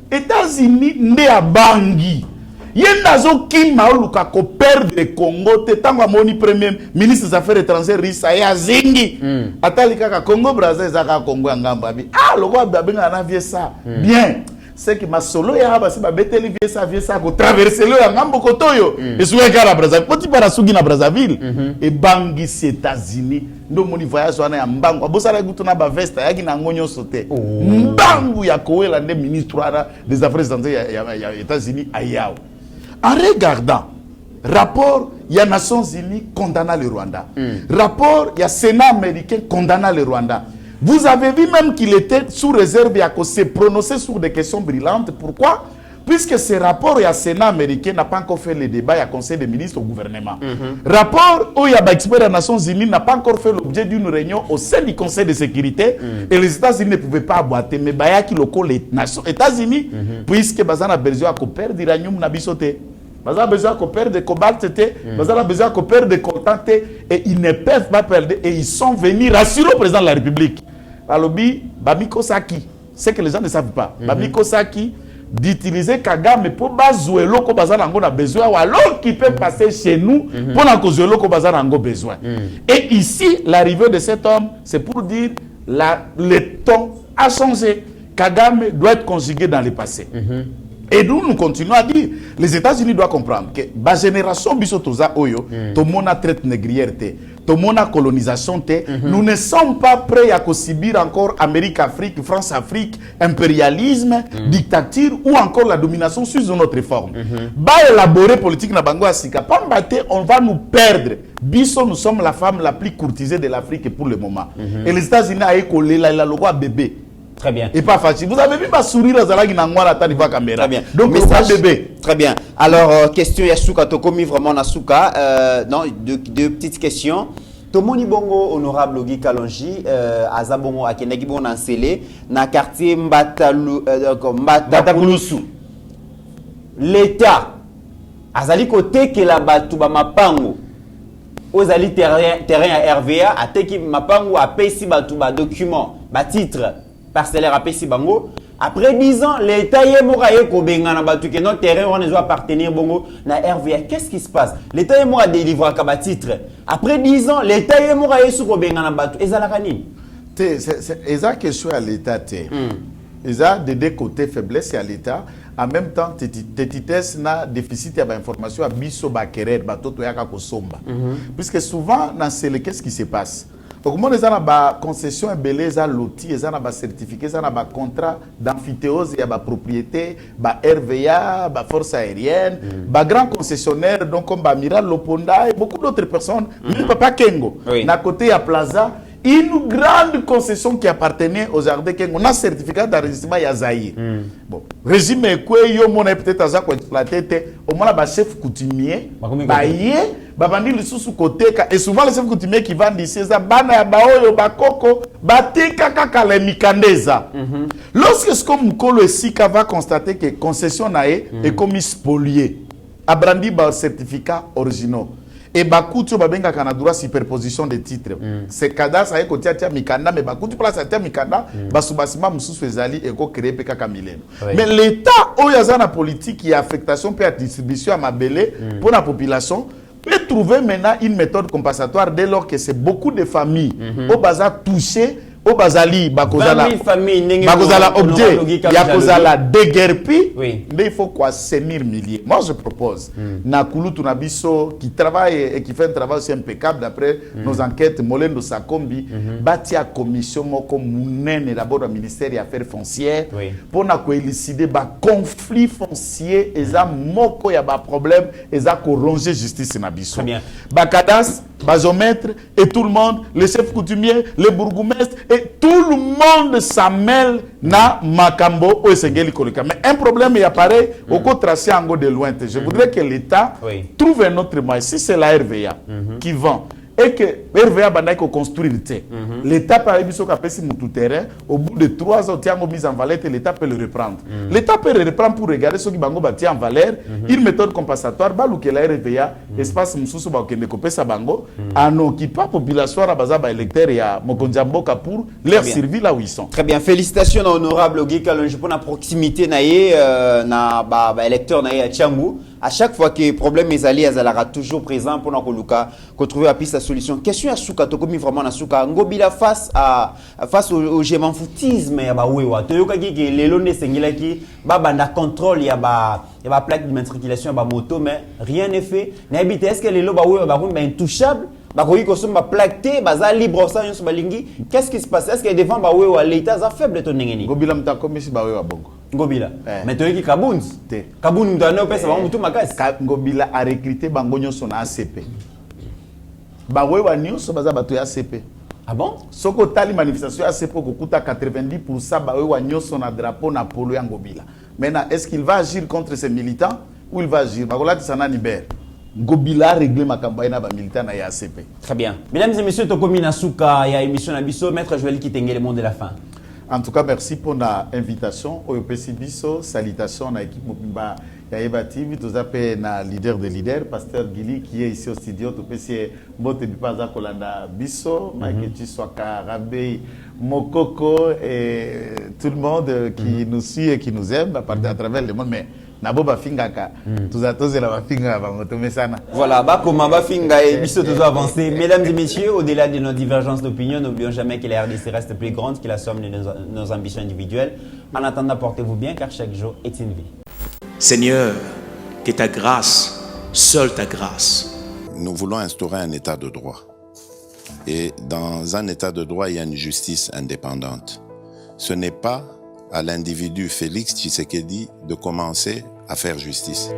États-Unis nde abangi. Yenda zo kima oluka ko perdre Congo te tango moni premier ministre des affaires étrangères Risa ya zingi atali kaka Congo Brazza zaka Congo ngamba bi loko babenga na vie ça bien c'est que masolo ya ba se ba beteli vie ça ko traverser le ngambo kotoyo et soué kala Brazzaville poti para sugi na Brazzaville et bangi États-Unis ndo moni voyage wana ya mbangu abosala gutu na ba vesta yaki na ngonyo sote mbangu ya kowela nde ministre des affaires étrangères ya États-Unis ayao. En regardant, rapport, il y a Nations Unies condamnant le Rwanda. Rapport, il y a Sénat américain condamnant le Rwanda. Vous avez vu même qu'il était sous réserve et à se prononcer sur des questions brillantes. Pourquoi? Puisque ce rapport, il y a Sénat américain n'a pas encore fait le débat, il y a Conseil des ministres au gouvernement. Rapport, où il y a expert des Nations Unies n'a pas encore fait l'objet d'une réunion au sein du Conseil de sécurité et les États-Unis ne pouvaient pas aboiter. Mais il y a qui les Nations États-Unis, puisque Bazana a besoin de perdre l'uranium na bisoté. Bazana a besoin de perdre de cobalt, Bazana a besoin de perdre de coltan et ils ne peuvent pas perdre et ils sont venus rassurer le président de la République. Alobi, Bamiko Saki, c'est que les gens ne savent pas. Bamiko Saki d'utiliser Kagame pour jouer l'oko bazana a besoin ou alors qui peut passer chez nous pour que jouer l'oko bazana a besoin. Et ici, l'arrivée de cet homme, c'est pour dire le ton a changé. Kagame doit être conjugué dans le passé. Et nous continuons à dire, les États-Unis doivent comprendre que la génération bisotoza oyo, tout le monde a traite négrière, tout le monde a colonisation, nous ne sommes pas prêts à subir encore Amérique-Afrique, France-Afrique, impérialisme, dictature ou encore la domination sur notre forme. Ba élaborer politique na bango asika, on va nous perdre. Biso, nous sommes la femme la plus courtisée de l'Afrique pour le moment. Et les États-Unis a écolé la loi bébé. Très bien. Et pas facile. Vous avez vu ma sourire à Zalagi Nangwala Tanifa Caméra. Très bien. Donc, message bébé. Très bien. Alors, question Yasuka Tokomi, vraiment Nasuka. Non, deux petites questions. Tomoni Bongo, honorable Ogi Kalonji, Azabongo Akenegi Bon Ansele, na quartier Mbatakulusu. L'État, Azali côté que la Batouba Mapango, Ozali terrain à RVA, a teki Mapango a payé Batouba document, titre parcellaire a payé Bango. Après 10 ans, l'État est mort à Kobenga na batu que notre terrain on doit appartenir bongo na RVA. Qu'est-ce qui se passe? L'État est mort à délivrer à titre. Après 10 ans, l'État est mort à Kobenga na batu. Ezala kani? C'est question à l'État. Ils ont de deux côtés faiblesse à l'État. En même temps, tétitesse na déficit d'information à biso bakeret batoto yaka kosomba. Puisque souvent, qu'est-ce qui se passe? Donc, moi, les concession belé, les loti, les certificat, les contrat d'amphithéose, il y a propriété, RVA, force aérienne, grand concessionnaire, donc comme Miral Loponda et beaucoup d'autres personnes. Papa Kengo, à côté, il y a Plaza. Une grande concession qui appartenait aux jardins Kengo. On a certificat d'enregistrement Yazaï. Bon, régime quoi, yo mon peut-être à exploiter, au moins la chef coutumier, babandi le sous côté et souvent les chefs coutumiers qui vendent ici ça bana ya baoyo bakoko batika kaka le mikandeza. Lorsque ce comme Mukolo Sika va constater que concession nae est comme spoliée, abrandi ba certificat originaux. Et Bakutu babenga kana droit superposition de titres. C'est cadastre avec côté tia mikanda mais Bakutu place tia mikanda basubasima mususu ezali eko créer peka kamileno. Mais l'état oyazana politique qui a affectation per distribution à mabele pour la population peut trouver maintenant une méthode compensatoire dès lors que c'est beaucoup de familles au bazar touchées au bazali bakozala objet ya kozala déguerpi mais il faut quoi sémir milliers. Moi je propose na kulutu na biso qui travaille et qui fait un travail aussi impeccable d'après nos enquêtes Molendo Sakombi batia commission moko munene d'abord au ministère des affaires foncières pour na ko élucider ba conflit foncier eza moko ya ba problème eza ko ronger justice na biso ba cadastre bazomètre et tout le monde les chefs coutumiers les bourgmestres et tout le monde s'amène na makambo au Sengeli Kolika. Mais un problème il apparaît au côté tracé en de loin. Je voudrais que l'État trouve un autre moyen. Si c'est la RVA qui vend et que RVA banda ko construire l'État par exemple qui a payé tout terrain au bout de 3 ans tiango mise en valeur l'État peut le reprendre. L'État peut le reprendre pour regarder ceux qui bango bâti en valeur une méthode compensatoire balu que la RVA espace mususu ba kende ko pesa bango en occupant population à baza ba électeur ya Mokonjamboka pour leur servir là où ils sont. Très bien, félicitations à honorable Ogi Kalonji pour la proximité naie na ba électeur naie à Tchangu. À chaque fois que problème est allé, Azalara toujours présent pour nous trouver la piste de solution. Question à Souka, Tokomi vraiment à Souka. Ngobila face au gémanfoutisme, ya ba wewa. Toyoka ki les lones sengila ki ba banda contrôle ya ba plaque d'immatriculation ya ba moto mais rien n'est fait. N'habite est-ce que les lo ba wewa ba rumba intouchable? Bakoyi kosomba plaqué, baza libre ça yon balingi. Qu'est-ce qui se passe? Est-ce que devant ba wewa l'état za faible ton ngeni? Ngobila mta komisi ba wewa bongo. Ngobila. Mais tu es Kabounz. Kabounz mdano pesa ba mutu makasi. Ngobila a recruté bango nyonso na ACP. Ba wewa nyonso baza bato ya ACP. Ah bon? Soko tali manifestation ACP ko kuta 90% ba wewa nyonso na drapeau na polo ya Ngobila. Maintenant, est-ce qu'il va agir contre ces militants ou il va agir? Bakola tisana libère. Ngobila régler ma campagne na ba militant na ACP. Très bien. Mesdames et messieurs, Tokomi Nasuka ya émission na biso maître Joël Kitenge le monde de la fin. En tout cas, merci pour l'invitation. Au PC Bisso, salutations à l'équipe Mopimba Yaeba TV. Tout ça, na leader de leader, Pasteur Gili, qui est ici au studio. Tout PC Mbote Bipaza Kolanda Bisso, Maïkechi Swaka, Rabé, Mokoko et tout le monde qui nous suit et qui nous aime à travers le monde. Mais Nabo Bafingaka, tout ça, c'est la Bafinga, voilà, Bakoma Bafinga et Bisso toujours avancé. Mesdames et messieurs, au-delà de nos divergences d'opinion, n'oublions jamais que la RDC reste plus grande que la somme de nos ambitions individuelles. En attendant, portez-vous bien car chaque jour est une vie. Seigneur, que ta grâce, seule ta grâce. Nous voulons instaurer un état de droit. Et dans un état de droit, il y a une justice indépendante. Ce n'est pas à l'individu Félix Tshisekedi de commencer à faire justice.